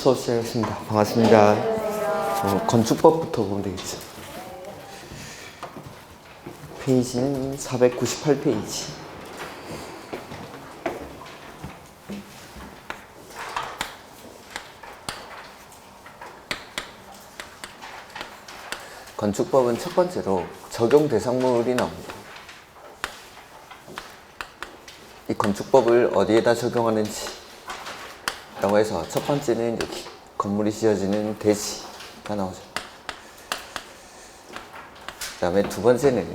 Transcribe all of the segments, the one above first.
수업 시작하겠습니다. 반갑습니다. 건축법부터 보면 되겠죠. 페이지는 498페이지. 건축법은 첫 번째로 적용 대상물이 나옵니다. 이 건축법을 어디에다 적용하는지 라고 해서 첫 번째는 여기 건물이 지어지는 대지가 나오죠. 그 다음에 두 번째는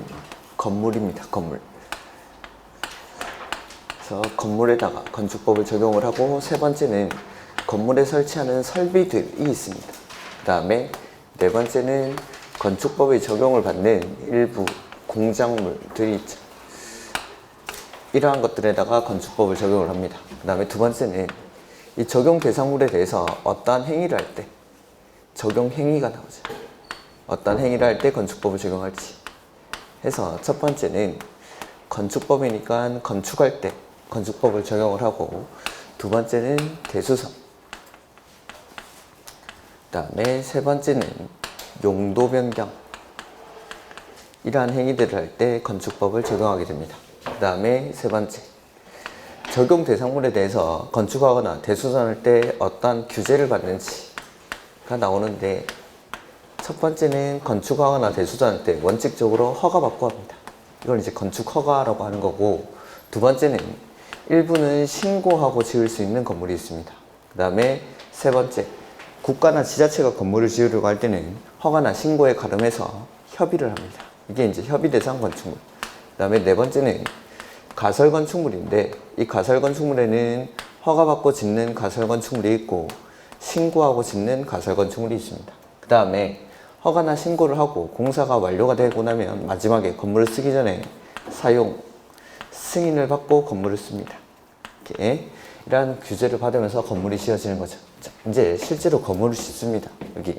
건물입니다. 건물. 그래서 건물에다가 건축법을 적용을 하고, 세 번째는 건물에 설치하는 설비들이 있습니다. 그 다음에 네 번째는 건축법에 적용을 받는 일부 공작물들이 있죠. 이러한 것들에다가 건축법을 적용을 합니다. 그 다음에 두 번째는 이 적용 대상물에 대해서 어떠한 행위를 할 때 적용 행위가 나오죠. 어떠한 행위를 할 때 건축법을 적용할지 해서, 첫 번째는 건축법이니까 건축할 때 건축법을 적용을 하고, 두 번째는 대수선, 그 다음에 세 번째는 용도 변경, 이러한 행위들을 할 때 건축법을 적용하게 됩니다. 그 다음에 세 번째, 적용 대상물에 대해서 건축하거나 대수선할 때 어떠한 규제를 받는지가 나오는데, 첫 번째는 건축하거나 대수선할 때 원칙적으로 허가받고 합니다. 이걸 이제 건축 허가라고 하는 거고, 두 번째는 일부는 신고하고 지을 수 있는 건물이 있습니다. 그 다음에 세 번째, 국가나 지자체가 건물을 지으려고 할 때는 허가나 신고에 가름해서 협의를 합니다. 이게 이제 협의 대상 건축물. 그 다음에 네 번째는 가설 건축물인데, 이 가설 건축물에는 허가받고 짓는 가설 건축물이 있고 신고하고 짓는 가설 건축물이 있습니다. 그 다음에 허가나 신고를 하고 공사가 완료가 되고 나면 마지막에 건물을 쓰기 전에 사용 승인을 받고 건물을 씁니다. 이렇게 이러한 규제를 받으면서 건물이 지어지는 거죠. 자, 이제 실제로 건물을 짓습니다. 여기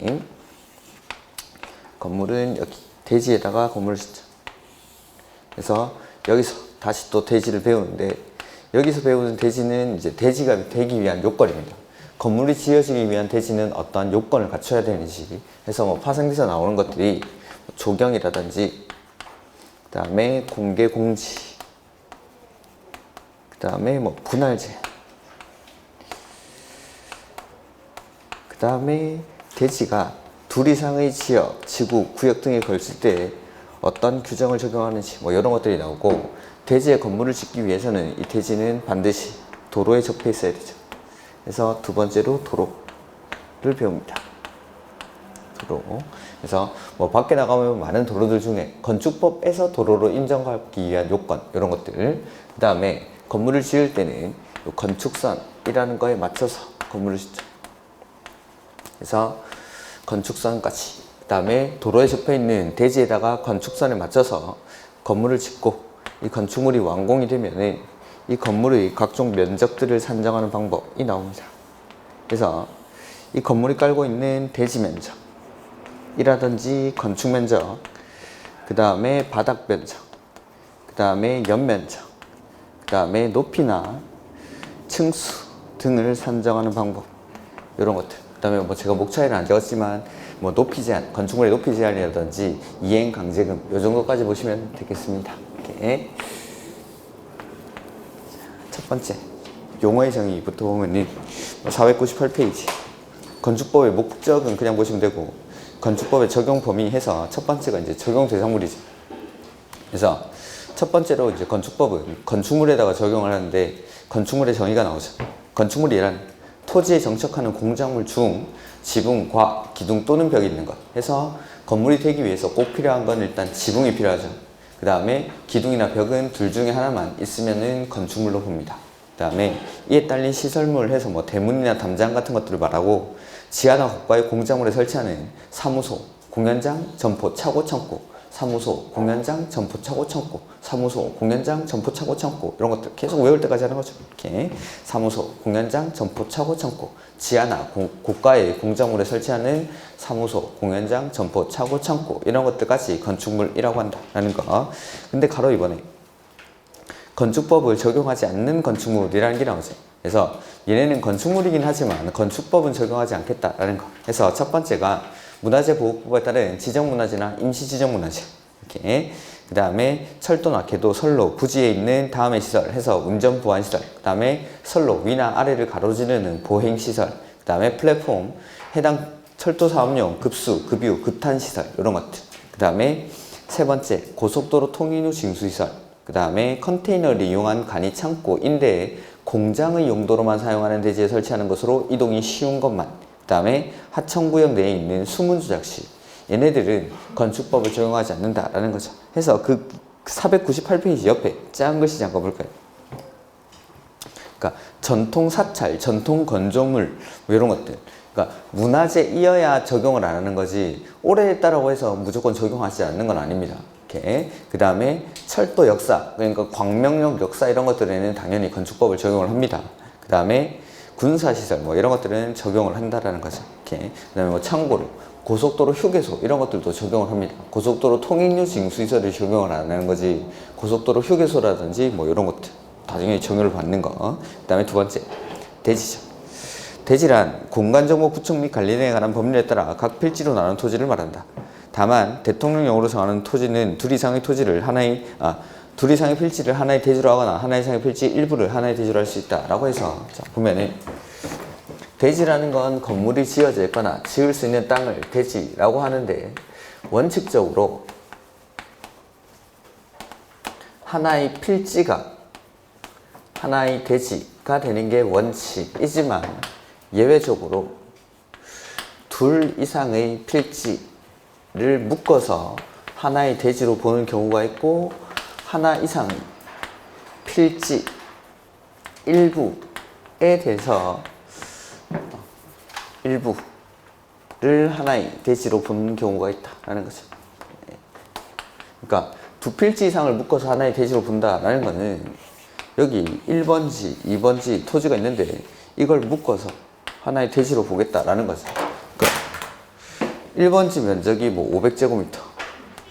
건물은 여기 대지에다가 건물을 짓죠. 그래서 여기서 다시 또 대지를 배우는데, 여기서 배우는 대지는 이제 대지가 되기 위한 요건입니다. 건물이 지어지기 위한 대지는 어떠한 요건을 갖춰야 되는지 해서, 파생돼서 나오는 것들이 조경이라든지, 그 다음에 공개 공지, 그 다음에 분할 제한, 그 다음에 대지가 둘 이상의 지역, 지구, 구역 등에 걸칠 때 어떤 규정을 적용하는지 이런 것들이 나오고, 대지에 건물을 짓기 위해서는 이 대지는 반드시 도로에 접해 있어야 되죠. 그래서 두 번째로 도로를 배웁니다. 도로. 그래서 밖에 나가면 많은 도로들 중에 건축법에서 도로로 인정받기 위한 요건, 이런 것들. 그 다음에 건물을 지을 때는 건축선이라는 거에 맞춰서 건물을 짓죠. 그래서 건축선까지, 그 다음에 도로에 접해 있는 대지에다가 건축선에 맞춰서 건물을 짓고, 이 건축물이 완공이 되면은 이 건물의 각종 면적들을 산정하는 방법이 나옵니다. 그래서 이 건물이 깔고 있는 대지 면적이라든지 건축 면적, 그 다음에 바닥 면적, 그 다음에 연 면적, 그 다음에 높이나 층수 등을 산정하는 방법, 이런 것들. 그 다음에 제가 목차에는 안 적었지만 높이 제한, 건축물의 높이 제한이라든지 이행 강제금, 이 정도까지 보시면 되겠습니다. 이렇게. 첫 번째, 용어의 정의부터 보면은 498페이지. 건축법의 목적은 그냥 보시면 되고, 건축법의 적용 범위 해서 첫 번째가 이제 적용 대상물이죠. 그래서 첫 번째로 이제 건축법은 건축물에다가 적용을 하는데, 건축물의 정의가 나오죠. 건축물이란 토지에 정착하는 공작물 중 지붕, 과, 기둥 또는 벽이 있는 것 해서, 건물이 되기 위해서 꼭 필요한 건 일단 지붕이 필요하죠. 그 다음에 기둥이나 벽은 둘 중에 하나만 있으면은 건축물로 봅니다. 그 다음에 이에 딸린 시설물 해서 대문이나 담장 같은 것들을 말하고, 지하나 고가의 공작물에 설치하는 사무소, 공연장, 점포, 차고, 창고, 사무소, 공연장, 점포, 차고, 창고, 사무소, 공연장, 점포, 차고, 창고, 이런 것들 계속 외울 때까지 하는 거죠. 이렇게 사무소, 공연장, 점포, 차고, 창고, 지하나 고가의 공작물에 설치하는 사무소, 공연장, 점포, 차고, 창고, 이런 것들까지 건축물이라고 한다라는 거. 근데 가로 이번에 건축법을 적용하지 않는 건축물이라는 게 나오죠. 그래서 얘네는 건축물이긴 하지만 건축법은 적용하지 않겠다라는 거. 그래서 첫 번째가 문화재 보호법에 따른 지정문화재나 임시지정문화재. 이렇게. 그 다음에 철도나 궤도, 선로, 부지에 있는 다음의 시설 해서 운전 보안 시설. 그 다음에 선로 위나 아래를 가로지르는 보행 시설. 그 다음에 플랫폼, 해당 철도 사업용 급수, 급유, 급탄 시설 이런 것들. 그 다음에 세 번째 고속도로 통행 후 징수 시설. 그 다음에 컨테이너를 이용한 간이 창고, 임대에 공장의 용도로만 사용하는 대지에 설치하는 것으로 이동이 쉬운 것만. 그 다음에 하천구역 내에 있는 수문조작시. 얘네들은 건축법을 적용하지 않는다라는 거죠. 해서 그 498페이지 옆에 작은 글씨 잠깐 볼까요? 그러니까 전통 사찰, 전통 건조물 뭐 이런 것들. 그러니까 문화재이어야 적용을 안 하는 거지 오래됐다라고 해서 무조건 적용하지 않는 건 아닙니다. 이렇게. 그 다음에 철도 역사, 그러니까 광명역 역사 이런 것들에는 당연히 건축법을 적용을 합니다. 그 다음에 군사시설 뭐 이런 것들은 적용을 한다라는 거죠. 이렇게. 그 다음에 뭐 창고를 고속도로 휴게소 이런 것들도 적용을 합니다. 고속도로 통행료 징수시설을 적용을 안 하는 거지 고속도로 휴게소라든지 뭐 이런 것들 나중에 적용을 받는 거. 그 다음에 두 번째 대지죠. 대지란 공간정보 구축 및 관리에 관한 법률에 따라 각 필지로 나눈 토지를 말한다. 다만 대통령령으로 정하는 토지는 둘 이상의 필지를 하나의 대지로 하거나 하나 이상의 필지 일부를 하나의 대지로 할 수 있다라고 해서 자, 보면은 대지라는 건 건물이 지어져 있거나 지을 수 있는 땅을 대지라고 하는데 원칙적으로 하나의 필지가 하나의 대지가 되는 게 원칙이지만 예외적으로 둘 이상의 필지를 묶어서 하나의 대지로 보는 경우가 있고 하나 이상의 필지 일부에 대해서 일부를 하나의 대지로 보는 경우가 있다라는 거죠. 그러니까 두 필지 이상을 묶어서 하나의 대지로 본다라는 거는 여기 1번지, 2번지 토지가 있는데 이걸 묶어서 하나의 대지로 보겠다라는 거죠. 그러니까 1번지 면적이 뭐 500제곱미터,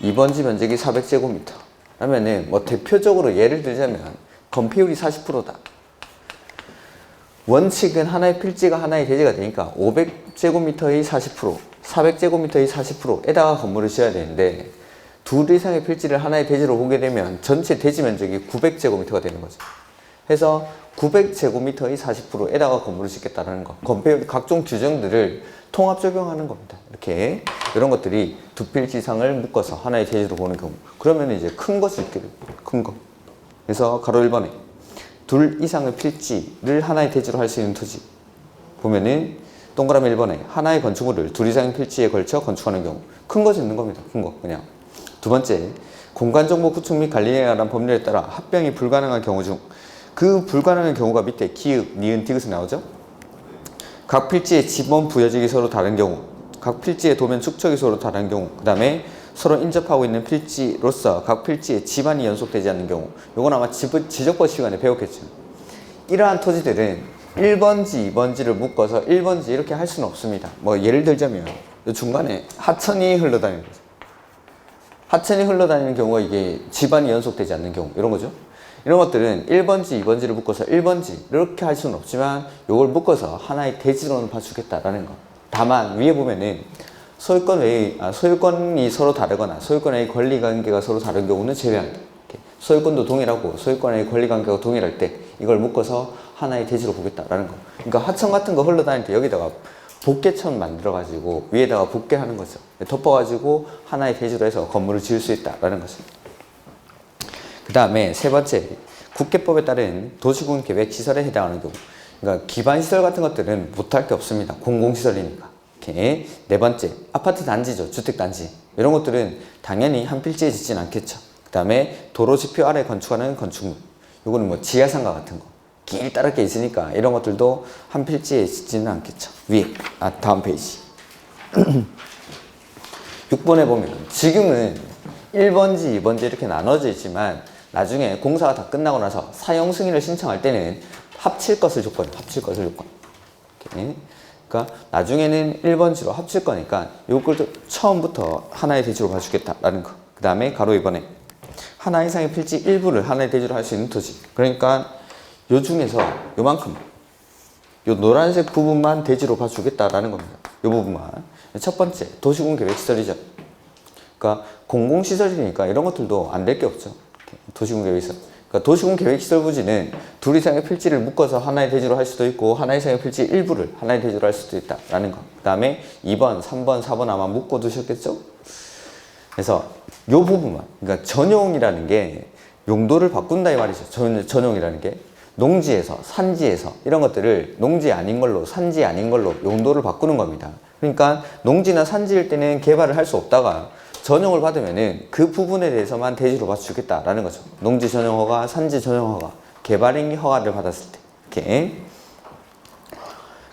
2번지 면적이 400제곱미터 하면은 뭐 대표적으로 예를 들자면 건폐율이 40%다. 원칙은 하나의 필지가 하나의 대지가 되니까 500제곱미터의 40%, 400제곱미터의 40%에다가 건물을 지어야 되는데 둘 이상의 필지를 하나의 대지로 보게 되면 전체 대지 면적이 900제곱미터가 되는 거죠. 해서 900제곱미터의 40%에다가 건물을 짓겠다는 거. 건폐율 각종 규정들을 통합 적용하는 겁니다. 이렇게 이런 것들이 두 필지 이상을 묶어서 하나의 대지로 보는 경우. 그러면 이제 큰 것을 짓게 됩니다. 큰 거. 그래서 가로 1번에 둘 이상의 필지를 하나의 대지로 할 수 있는 토지. 보면은 동그라미 1번에 하나의 건축물을 둘 이상의 필지에 걸쳐 건축하는 경우. 큰 거 짓는 겁니다. 큰 거. 그냥. 두 번째, 공간정보 구축 및 관리에 관한 법률에 따라 합병이 불가능한 경우 중 그 불가능한 경우가 밑에 기읍, 니은, 디귿이 나오죠? 각 필지의 지번 부여직이 서로 다른 경우, 각 필지의 도면 축척이 서로 다른 경우, 그 다음에 서로 인접하고 있는 필지로서 각 필지의 지반이 연속되지 않는 경우. 요건 아마 지적법 시간에 배웠겠죠. 이러한 토지들은 1번지, 2번지를 묶어서 1번지 이렇게 할 수는 없습니다. 뭐 예를 들자면 중간에 하천이 흘러다니는 거죠. 하천이 흘러다니는 경우가 이게 지반이 연속되지 않는 경우 이런 거죠. 이런 것들은 1번지, 2번지를 묶어서 1번지 이렇게 할 수는 없지만 이걸 묶어서 하나의 대지로는 봐주겠다라는 거. 다만 위에 보면은 소유권이 서로 다르거나 소유권의 권리관계가 서로 다른 경우는 제외한다. 소유권도 동일하고 소유권의 권리관계가 동일할 때 이걸 묶어서 하나의 대지로 보겠다라는 거. 그러니까 하천 같은 거 흘러다닐 때 여기다가 복개천 만들어가지고 위에다가 복개하는 거죠. 덮어가지고 하나의 대지로 해서 건물을 지을 수 있다라는 거죠. 그 다음에 세 번째, 국계법에 따른 도시군 계획 시설에 해당하는 경우. 그러니까 기반시설 같은 것들은 못할 게 없습니다. 공공시설이니까. 이렇게. 네 번째, 아파트 단지죠. 주택단지. 이런 것들은 당연히 한 필지에 짓진 않겠죠. 그 다음에 도로 지표 아래 건축하는 건축물. 요거는 뭐 지하상가 같은 거. 길다랗게 있으니까 이런 것들도 한 필지에 짓지는 않겠죠. 위에. 다음 페이지. 6번에 보면 지금은 1번지, 2번지 이렇게 나눠져 있지만 나중에 공사가 다 끝나고 나서 사용 승인을 신청할 때는 합칠 것을 조건. 이렇게. 그러니까 나중에는 1번지로 합칠 거니까 요걸 처음부터 하나의 대지로 봐주겠다라는 거. 그 다음에 가로 2번에 하나 이상의 필지 일부를 하나의 대지로 할 수 있는 토지. 그러니까 요 중에서 요만큼 요 노란색 부분만 대지로 봐주겠다라는 겁니다. 요 부분만. 첫 번째, 도시군계획시설이죠. 그러니까 공공시설이니까 이런 것들도 안 될 게 없죠. 도시군계획시설. 그러니까 도시군계획시설 부지는 둘 이상의 필지를 묶어서 하나의 대지로 할 수도 있고 하나 이상의 필지 일부를 하나의 대지로 할 수도 있다라는 거. 그 다음에 2번, 3번, 4번 아마 묶어 두셨겠죠? 그래서 요 부분만, 그러니까 전용이라는 게 용도를 바꾼다 이 말이죠. 전용이라는 게 농지에서, 산지에서 이런 것들을 농지 아닌 걸로, 산지 아닌 걸로 용도를 바꾸는 겁니다. 그러니까 농지나 산지일 때는 개발을 할 수 없다가 전용을 받으면은 그 부분에 대해서만 대지로 봐주겠다라는 거죠. 농지 전용 허가, 산지 전용 허가, 개발행위 허가를 받았을 때. 이렇게.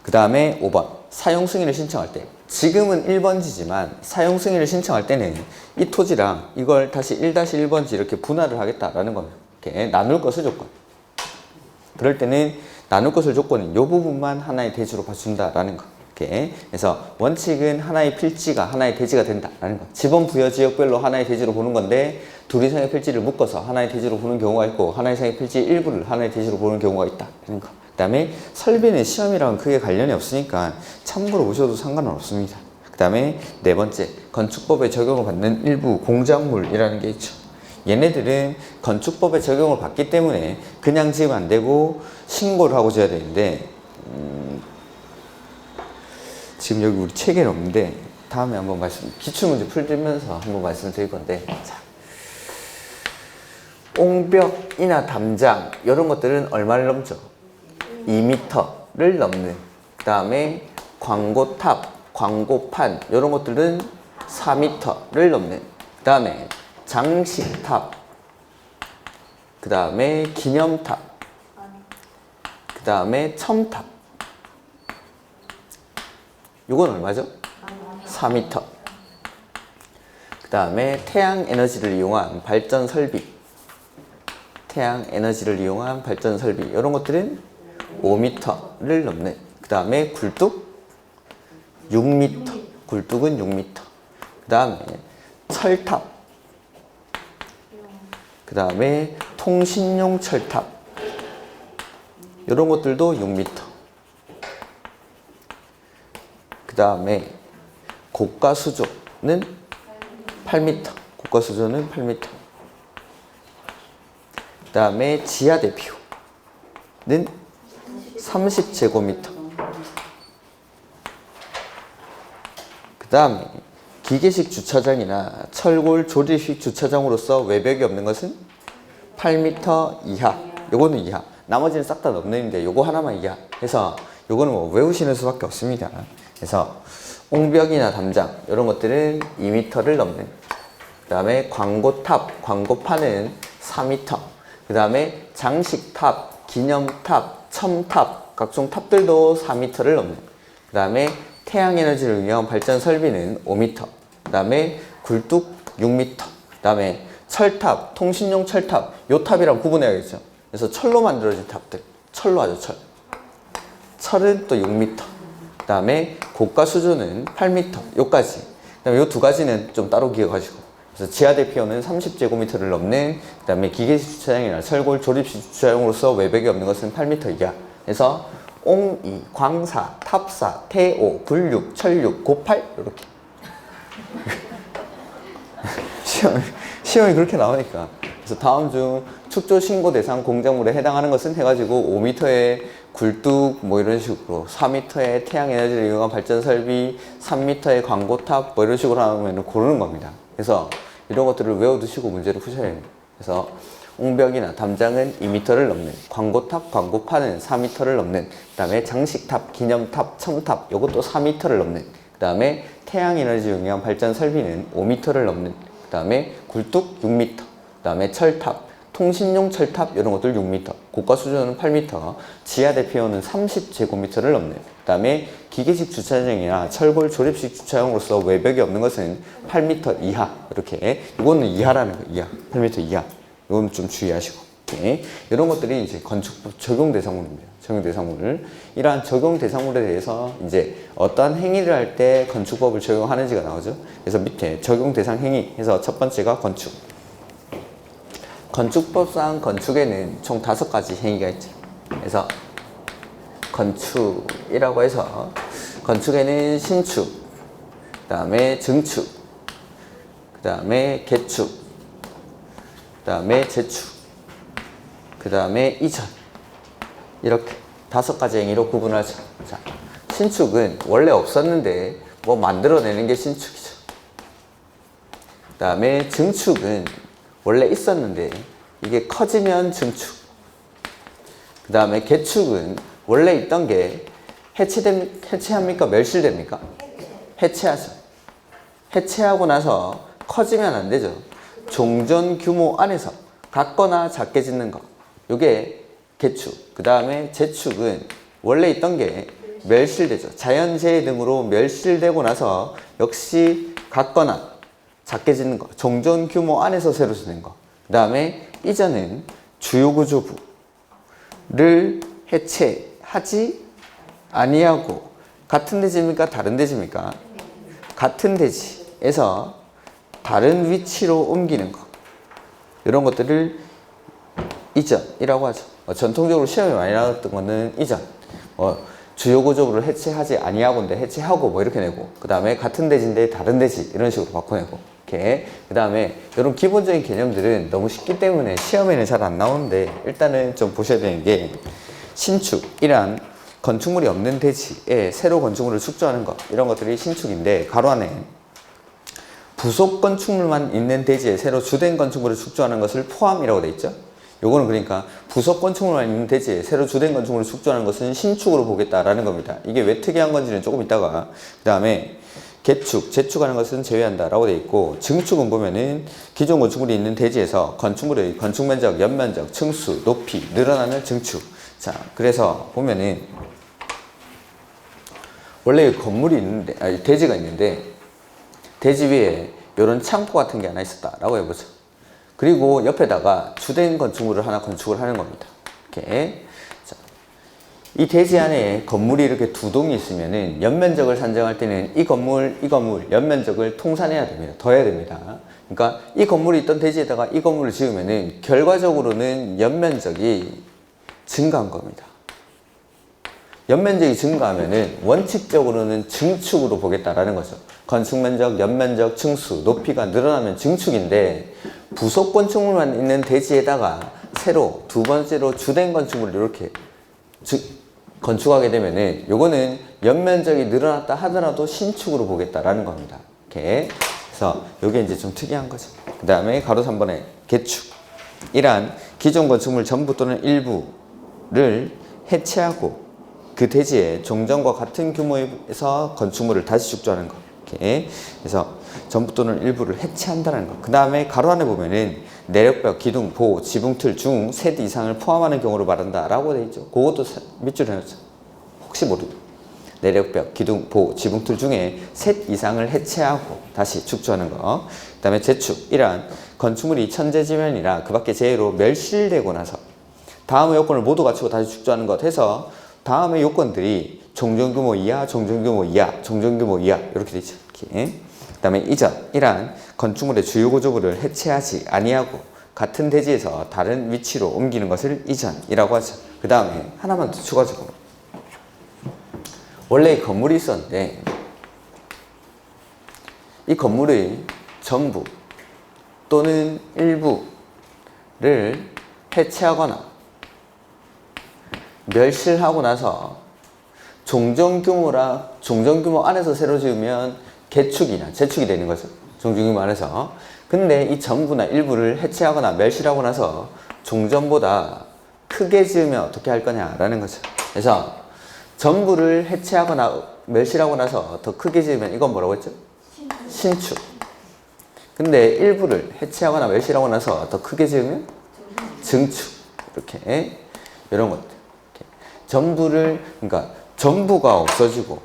그 다음에 5번. 사용 승인을 신청할 때. 지금은 1번지지만 사용 승인을 신청할 때는 이 토지랑 이걸 다시 1-1번지 이렇게 분할을 하겠다라는 겁니다. 이렇게 나눌 것을 조건. 그럴 때는 나눌 것을 조건은 이 부분만 하나의 대지로 봐준다라는 거. 이렇게. 그래서 원칙은 하나의 필지가 하나의 대지가 된다라는 거. 지번 부여 지역별로 하나의 대지로 보는 건데 둘 이상의 필지를 묶어서 하나의 대지로 보는 경우가 있고 하나 이상의 필지 일부를 하나의 대지로 보는 경우가 있다라는 거. 그 다음에 설비는 시험이랑 크게 관련이 없으니까 참고로 보셔도 상관은 없습니다. 그 다음에 네 번째, 건축법에 적용을 받는 일부 공작물이라는 게 있죠. 얘네들은 건축법에 적용을 받기 때문에 그냥 지으면 안 되고 신고를 하고 지어야 되는데 지금 여기 우리 책에는 없는데 다음에 한번 기출문제 풀면서 한번 말씀드릴 건데, 자, 옹벽이나 담장 이런 것들은 얼마를 넘죠? 2m를 넘는. 그 다음에 광고탑, 광고판 이런 것들은 4m를 넘는. 그 다음에 장식탑, 그 다음에 기념탑, 그 다음에 첨탑. 이건 얼마죠? 4m. 그 다음에 태양에너지를 이용한 발전 설비, 태양에너지를 이용한 발전 설비 이런 것들은 5m를 넘는. 그 다음에 굴뚝 6m, 굴뚝은 6m. 그 다음에 철탑, 그 다음에 통신용 철탑 이런 것들도 6m. 그 다음에 고가수조는 8m. 고가수조는 8m. 그 다음에 지하대피호는 30제곱미터. 그 다음에 기계식 주차장이나 철골 조립식 주차장으로서 외벽이 없는 것은 8m 이하. 요거는 이하. 나머지는 싹 다 넘는데 요거 하나만 이하 해서 요거는 뭐 외우시는 수밖에 없습니다. 그래서 옹벽이나 담장 이런 것들은 2m를 넘는. 그 다음에 광고탑, 광고판은 4m. 그 다음에 장식탑, 기념탑, 첨탑 각종 탑들도 4m를 넘는. 그 다음에 태양에너지를 이용한 발전 설비는 5m. 그 다음에 굴뚝 6m. 그 다음에 철탑, 통신용 철탑. 요 탑이랑 구분해야겠죠. 그래서 철로 만들어진 탑들. 철로 하죠, 철. 철은 또 6m. 그 다음에 고가수조는 8m. 요까지. 그 다음에 요 두 가지는 좀 따로 기억하시고. 그래서 지하대피호는 30제곱미터를 넘는. 그 다음에 기계식 주차장이나 철골 조립식 주차장으로서 외벽이 없는 것은 8m 이하. 그래서 옹이, 광사, 탑사, 태오, 불육, 철육, 고팔 이렇게. 시험이 그렇게 나오니까. 그래서 다음 중 축조 신고 대상 공작물에 해당하는 것은 해가지고 5m의 굴뚝 뭐 이런 식으로, 4m의 태양에너지를 이용한 발전 설비, 3m의 광고탑 뭐 이런 식으로 하면 고르는 겁니다. 그래서 이런 것들을 외워두시고 문제를 푸셔야 됩니다. 그래서 옹벽이나 담장은 2m를 넘는, 광고탑, 광고판은 4m를 넘는, 그 다음에 장식탑, 기념탑, 첨탑 이것도 4m를 넘는, 그 다음에 태양에너지를 이용한 발전 설비는 5m를 넘는, 그 다음에 굴뚝 6m, 그 다음에 철탑, 통신용 철탑 이런 것들 6m, 고가수조는 8m, 지하대피호는 30제곱미터를 넘는, 그 다음에 기계식 주차장이나 철골 조립식 주차장으로서 외벽이 없는 것은 8m 이하. 이렇게 이거는 이하라는 거, 이하. 8m 이하. 이건 좀 주의하시고. 네. 이런 것들이 이제 건축법 적용 대상물입니다. 적용 대상물. 이러한 적용 대상물에 대해서 이제 어떠한 행위를 할 때 건축법을 적용하는지가 나오죠. 그래서 밑에 적용 대상 행위 해서 첫 번째가 건축. 건축법상 건축에는 총 5가지 행위가 있죠. 그래서 건축이라고 해서 건축에는 신축, 그 다음에 증축, 그 다음에 개축, 그 다음에 재축, 그 다음에 이전, 이렇게 5가지 행위로 구분하죠. 자, 신축은 원래 없었는데 뭐 만들어내는 게 신축이죠. 그 다음에 증축은 원래 있었는데 이게 커지면 증축. 그 다음에 개축은 원래 있던 게 해체합니까? 멸실됩니까? 해체하죠. 해체하고 나서 커지면 안 되죠. 종전 규모 안에서 같거나 작게 짓는 거. 요게 개축. 그 다음에 재축은 원래 있던 게 멸실되죠. 자연재해 등으로 멸실되고 나서 역시 같거나 작게 짓는 거. 종전 규모 안에서 새로 짓는 거. 그 다음에 이전은 주요 구조부를 해체하지 아니하고 같은 대지입니까? 다른 대지입니까? 같은 대지에서 다른 위치로 옮기는 거. 이런 것들을 이전이라고 하죠. 전통적으로 시험에 많이 나왔던 거는 이전. 주요 구조부를 해체하지 아니하고인데 해체하고 뭐 이렇게 내고, 그 다음에 같은 대지인데 다른 대지 이런 식으로 바꿔내고, 이렇게. 그 다음에 이런 기본적인 개념들은 너무 쉽기 때문에 시험에는 잘 안 나오는데 일단은 좀 보셔야 되는 게, 신축이란 건축물이 없는 대지에 새로 건축물을 축조하는 것, 이런 것들이 신축인데, 가로 안에 부속 건축물만 있는 대지에 새로 주된 건축물을 축조하는 것을 포함이라고 돼 있죠. 요거는 그러니까 부속 건축물만 있는 대지에 새로 주된 건축물을 축조하는 것은 신축으로 보겠다라는 겁니다. 이게 왜 특이한 건지는 조금 이따가. 그 다음에 개축, 재축하는 것은 제외한다라고 돼 있고, 증축은 보면은 기존 건축물이 있는 대지에서 건축물의 건축면적, 연면적, 층수, 높이 늘어나면 증축. 자, 그래서 보면은 원래 건물이 있는데, 대지가 있는데 대지 위에 이런 창고 같은 게 하나 있었다라고 해보죠. 그리고 옆에다가 주된 건축물을 하나 건축을 하는 겁니다. 이렇게. 자, 이 대지 안에 건물이 이렇게 두 동이 있으면은 연면적을 산정할 때는 이 건물, 연면적을 통산해야 됩니다. 더해야 됩니다. 그러니까 이 건물이 있던 대지에다가 이 건물을 지으면은 결과적으로는 연면적이 증가한 겁니다. 연면적이 증가하면은 원칙적으로는 증축으로 보겠다라는 거죠. 건축면적, 연면적, 층수, 높이가 늘어나면 증축인데, 부속 건축물만 있는 대지에다가 새로 두 번째로 주된 건축물을 이렇게 건축하게 되면은 요거는 연면적이 늘어났다 하더라도 신축으로 보겠다라는 겁니다. 이렇게. 그래서 요게 이제 좀 특이한 거죠. 그 다음에 가로 3번에 개축. 이란 기존 건축물 전부 또는 일부를 해체하고 그 대지에 종전과 같은 규모에서 건축물을 다시 축조하는 거. 이렇게. 그래서 전부 또는 일부를 해체한다는 거. 그 다음에 가로 안에 보면은 내력벽, 기둥, 보, 지붕틀 중 셋 이상을 포함하는 경우를 말한다라고 돼 있죠. 그것도 밑줄 해놓죠. 혹시 모르죠. 내력벽, 기둥, 보, 지붕틀 중에 셋 이상을 해체하고 다시 축조하는 거. 그 다음에 재축. 이란 건축물이 천재지면이라 그 밖에 재해로 멸실되고 나서 다음의 요건을 모두 갖추고 다시 축조하는 것 해서 다음의 요건들이 종전규모 이하, 종전규모 이하, 종전규모 이하 이렇게 되죠. 이렇게. 그 다음에 이전. 이란 건축물의 주요 구조부를 해체하지 아니하고 같은 대지에서 다른 위치로 옮기는 것을 이전이라고 하죠. 그 다음에 하나만 더 추가적으로. 원래 건물이 있었는데 이 건물의 전부 또는 일부를 해체하거나 멸실하고 나서 종전규모 안에서 새로 지으면 개축이나 재축이 되는 거죠. 종전규모 안에서. 근데 이 전부나 일부를 해체하거나 멸실하고 나서 종전보다 크게 지으면 어떻게 할 거냐라는 거죠. 그래서 전부를 해체하거나 멸실하고 나서 더 크게 지으면 이건 뭐라고 했죠? 신축. 근데 일부를 해체하거나 멸실하고 나서 더 크게 지으면 증축. 이렇게. 이런 것들. 전부를, 그러니까 전부가 없어지고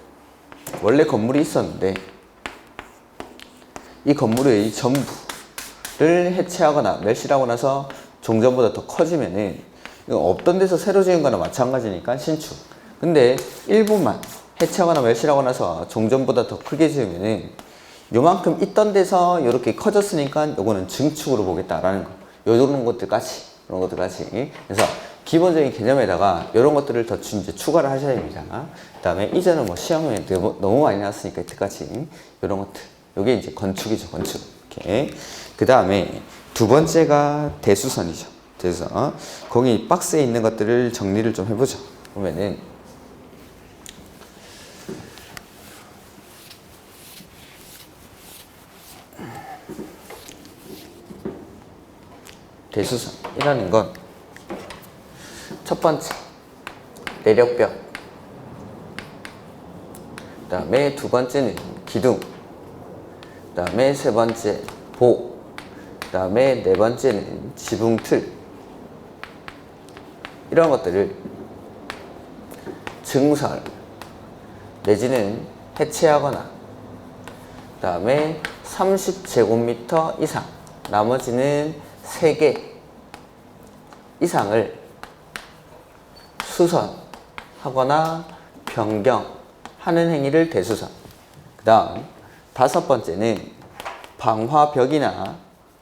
원래 건물이 있었는데 이 건물의 전부를 해체하거나 멸실하고 나서 종전보다 더 커지면은 이거 없던 데서 새로 지은 거나 마찬가지니까 신축. 근데 일부만 해체하거나 멸실하고 나서 종전보다 더 크게 지으면은 요만큼 있던 데서 이렇게 커졌으니까 요거는 증축으로 보겠다라는 거. 요런 것들까지. 그런 것들까지. 그래서 기본적인 개념에다가 이런 것들을 더 이제 추가를 하셔야 됩니다. 그 다음에 이제는 뭐 시험에 너무 많이 나왔으니까 이때까지 이런 것들. 요게 이제 건축이죠, 건축. 이렇게. 그 다음에 두 번째가 대수선이죠. 대수선. 거기 박스에 있는 것들을 정리를 좀 해보죠. 보면은 대수선이라는 건 첫 번째 내력벽, 그 다음에 두 번째는 기둥, 그 다음에 세 번째 보, 그 다음에 네 번째는 지붕틀. 이런 것들을 증설 내지는 해체하거나, 그 다음에 30제곱미터 이상, 나머지는 3개 이상을 수선하거나 변경하는 행위를 대수선. 그 다음 다섯 번째는 방화벽이나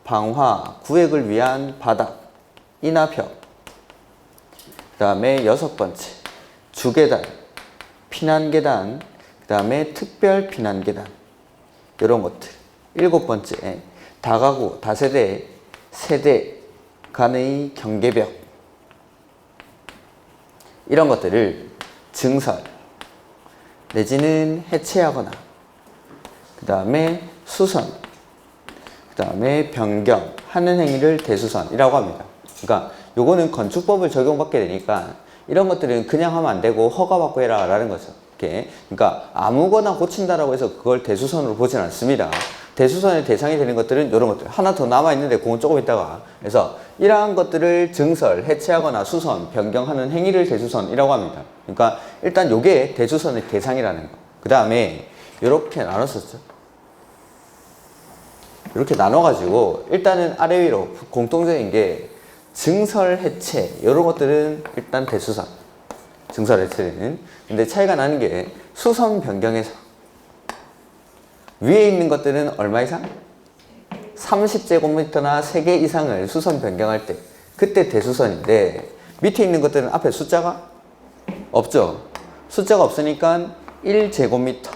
방화 구획을 위한 바닥이나 벽. 그 다음에 여섯 번째 주계단, 피난계단, 그 다음에 특별 피난계단. 이런 것들. 일곱 번째 다가구, 다세대, 세대 간의 경계벽. 이런 것들을 증설 내지는 해체하거나, 그 다음에 수선, 그 다음에 변경하는 행위를 대수선이라고 합니다. 그러니까 요거는 건축법을 적용받게 되니까 이런 것들은 그냥 하면 안 되고 허가받고 해라 라는 거죠. 이렇게. 그러니까 아무거나 고친다라고 해서 그걸 대수선으로 보진 않습니다. 대수선의 대상이 되는 것들은 이런 것들. 하나 더 남아있는데 그건 조금 있다가. 그래서 이러한 것들을 증설, 해체하거나 수선, 변경하는 행위를 대수선이라고 합니다. 그러니까 일단 요게 대수선의 대상이라는 거. 그 다음에 이렇게 나눴었죠. 이렇게 나눠가지고 일단은 아래 위로 공통적인 게 증설, 해체 이런 것들은 일단 대수선. 증설, 해체는. 근데 차이가 나는 게 수선, 변경에서 위에 있는 것들은 얼마 이상? 30제곱미터나 3개 이상을 수선 변경할 때 그때 대수선인데, 밑에 있는 것들은 앞에 숫자가 없죠. 숫자가 없으니까 1제곱미터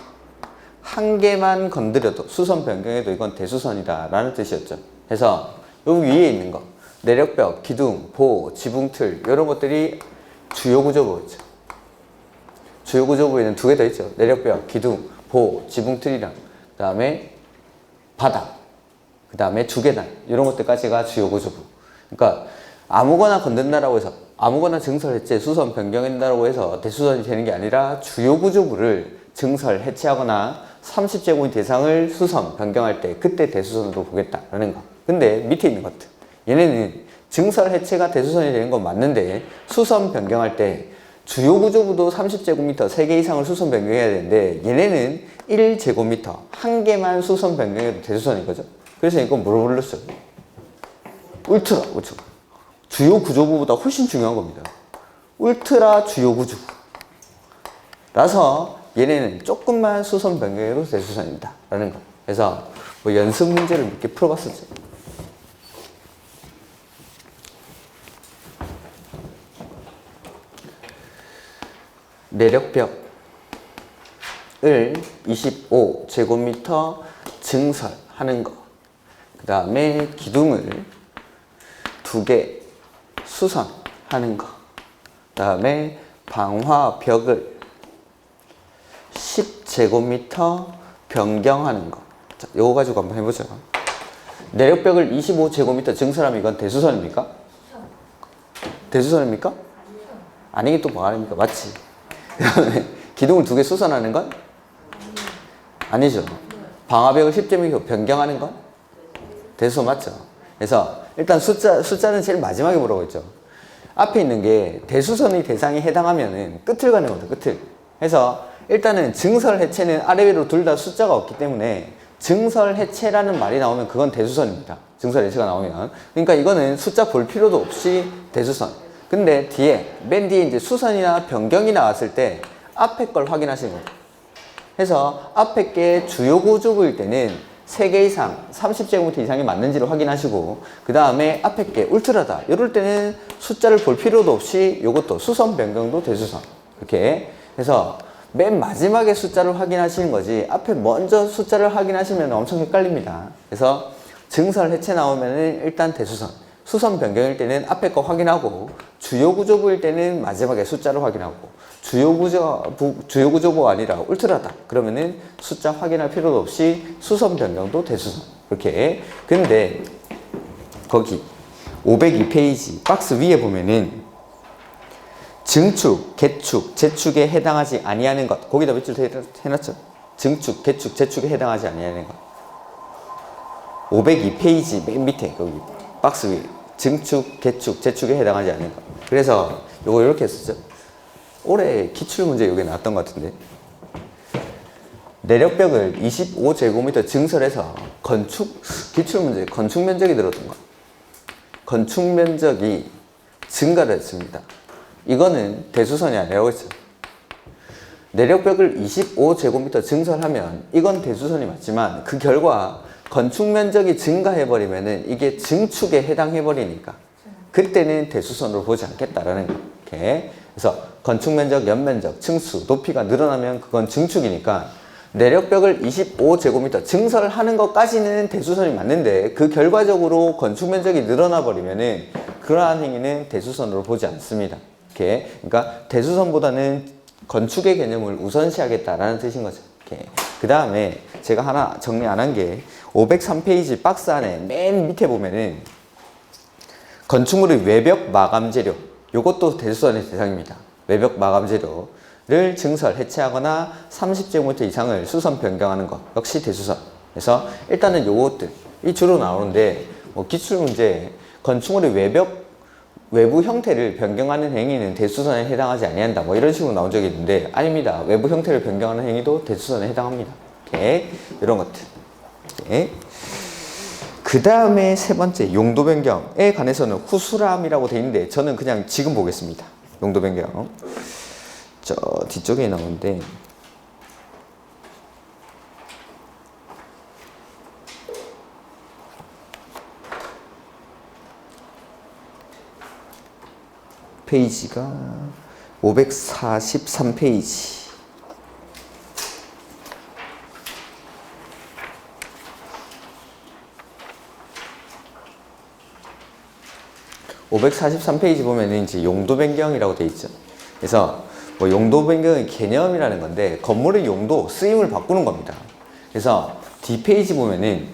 한 개만 건드려도 수선 변경해도 이건 대수선이다 라는 뜻이었죠. 그래서 여기 위에 있는 거 내력벽, 기둥, 보, 지붕틀 이런 것들이 주요 구조부였죠. 주요 구조부에는 두 개 더 있죠. 내력벽, 기둥, 보, 지붕틀이랑 그 다음에 바닥, 그 다음에 주계단 이런 것들까지가 주요 구조부. 그러니까 아무거나 건든다라고 해서 아무거나 증설, 해체, 수선, 변경한다라고 해서 대수선이 되는 게 아니라 주요 구조부를 증설, 해체하거나 30제곱미 대상을 수선, 변경할 때 그때 대수선으로 보겠다라는 거. 근데 밑에 있는 것들 얘네는 증설, 해체가 대수선이 되는 건 맞는데 수선, 변경할 때 주요 구조부도 30제곱미터 3개 이상을 수선 변경해야 되는데 얘네는 1제곱미터 한 개만 수선 변경해도 대수선인 거죠. 그래서 이건 뭐로 불렀어요? 울트라. 주요 구조부보다 훨씬 중요한 겁니다. 울트라 주요 구조부 라서 얘네는 조금만 수선 변경해도 대수선입니다 라는 거. 그래서 뭐 연습 문제를 몇 개 풀어봤었죠. 내력벽을 25제곱미터 증설하는 거. 그 다음에 기둥을 2개 수선하는 거. 그 다음에 방화벽을 10제곱미터 변경하는 거. 자, 요거 가지고 한번 해보죠. 내력벽을 25제곱미터 증설하면 이건 대수선입니까? 대수선입니까? 아니긴 또 뭐 아닙니까? 맞지? 기둥을 2개 수선하는 건? 아니죠. 방화벽을 10제곱미터 변경하는 건? 대수선 맞죠? 그래서 일단 숫자는 제일 마지막에 뭐라고 했죠? 앞에 있는 게 대수선의 대상에 해당하면은 끝을 가는 겁니다. 끝을. 그래서 일단은 증설, 해체는 아래 위로 둘 다 숫자가 없기 때문에 증설, 해체라는 말이 나오면 그건 대수선입니다. 증설, 해체가 나오면. 그러니까 이거는 숫자 볼 필요도 없이 대수선. 근데 맨 뒤에 이제 수선이나 변경이 나왔을 때 앞에 걸 확인하시는 거예요. 그래서 앞에 게 주요 구조부일 때는 3개 이상 30제곱미터 이상이 맞는지를 확인하시고 그 다음에 앞에 게 울트라다 이럴 때는 숫자를 볼 필요도 없이 이것도 수선 변경도 대수선 이렇게 해서 맨 마지막에 숫자를 확인하시는 거지 앞에 먼저 숫자를 확인하시면 엄청 헷갈립니다. 그래서 증설 해체 나오면은 일단 대수선, 수선 변경일 때는 앞에 거 확인하고 주요 구조부일 때는 마지막에 숫자를 확인하고 주요 구조부가 아니라 울트라다 그러면은 숫자 확인할 필요도 없이 수선 변경도 대수선 이렇게. 근데 거기 502페이지 박스 위에 보면은 증축, 개축, 재축에 해당하지 아니하는 것 거기다 밑줄 해놨죠. 증축, 개축, 재축에 해당하지 아니하는 것 502페이지 맨 밑에 거기 박스 위에 증축, 개축, 재축에 해당하지 않는 것. 그래서 요거 이렇게 했었죠. 올해 기출문제 요게 나왔던 것 같은데 내력벽을 25제곱미터 증설해서 기출문제 건축면적이 들었던 것. 건축면적이 증가를 했습니다. 이거는 대수선이 아니라고 했죠. 내력벽을 25제곱미터 증설하면 이건 대수선이 맞지만 그 결과 건축면적이 증가해버리면은 이게 증축에 해당해버리니까 그때는 대수선으로 보지 않겠다라는 거. 이렇게. 그래서 건축면적, 연면적, 층수, 높이가 늘어나면 그건 증축이니까 내력벽을 25제곱미터 증설하는 것까지는 대수선이 맞는데 그 결과적으로 건축면적이 늘어나 버리면은 그러한 행위는 대수선으로 보지 않습니다. 이렇게. 그러니까 대수선보다는 건축의 개념을 우선시하겠다라는 뜻인 거죠. 이렇게. 그 다음에 제가 하나 정리 안 한 게 503페이지 박스 안에 맨 밑에 보면은 건축물의 외벽 마감 재료 요것도 대수선의 대상입니다. 외벽 마감 재료를 증설, 해체하거나 30제곱미터 이상을 수선 변경하는 것 역시 대수선. 그래서 일단은 요것들이 주로 나오는데 뭐 기출문제 건축물의 외부 형태를 변경하는 행위는 대수선에 해당하지 아니한다 뭐 이런 식으로 나온 적이 있는데 아닙니다. 외부 형태를 변경하는 행위도 대수선에 해당합니다. 이렇게 이런 것들. 이렇게. 그 다음에 세 번째 용도 변경에 관해서는 후수람이라고 돼 있는데 저는 그냥 지금 보겠습니다. 용도 변경 저 뒤쪽에 나오는데 페이지가 543페이지. (543페이지) 보면은 이제 용도 변경이라고 돼 있죠. 그래서 뭐 용도 변경의 개념이라는 건데 건물의 용도, 쓰임을 바꾸는 겁니다. 그래서 D페이지 보면은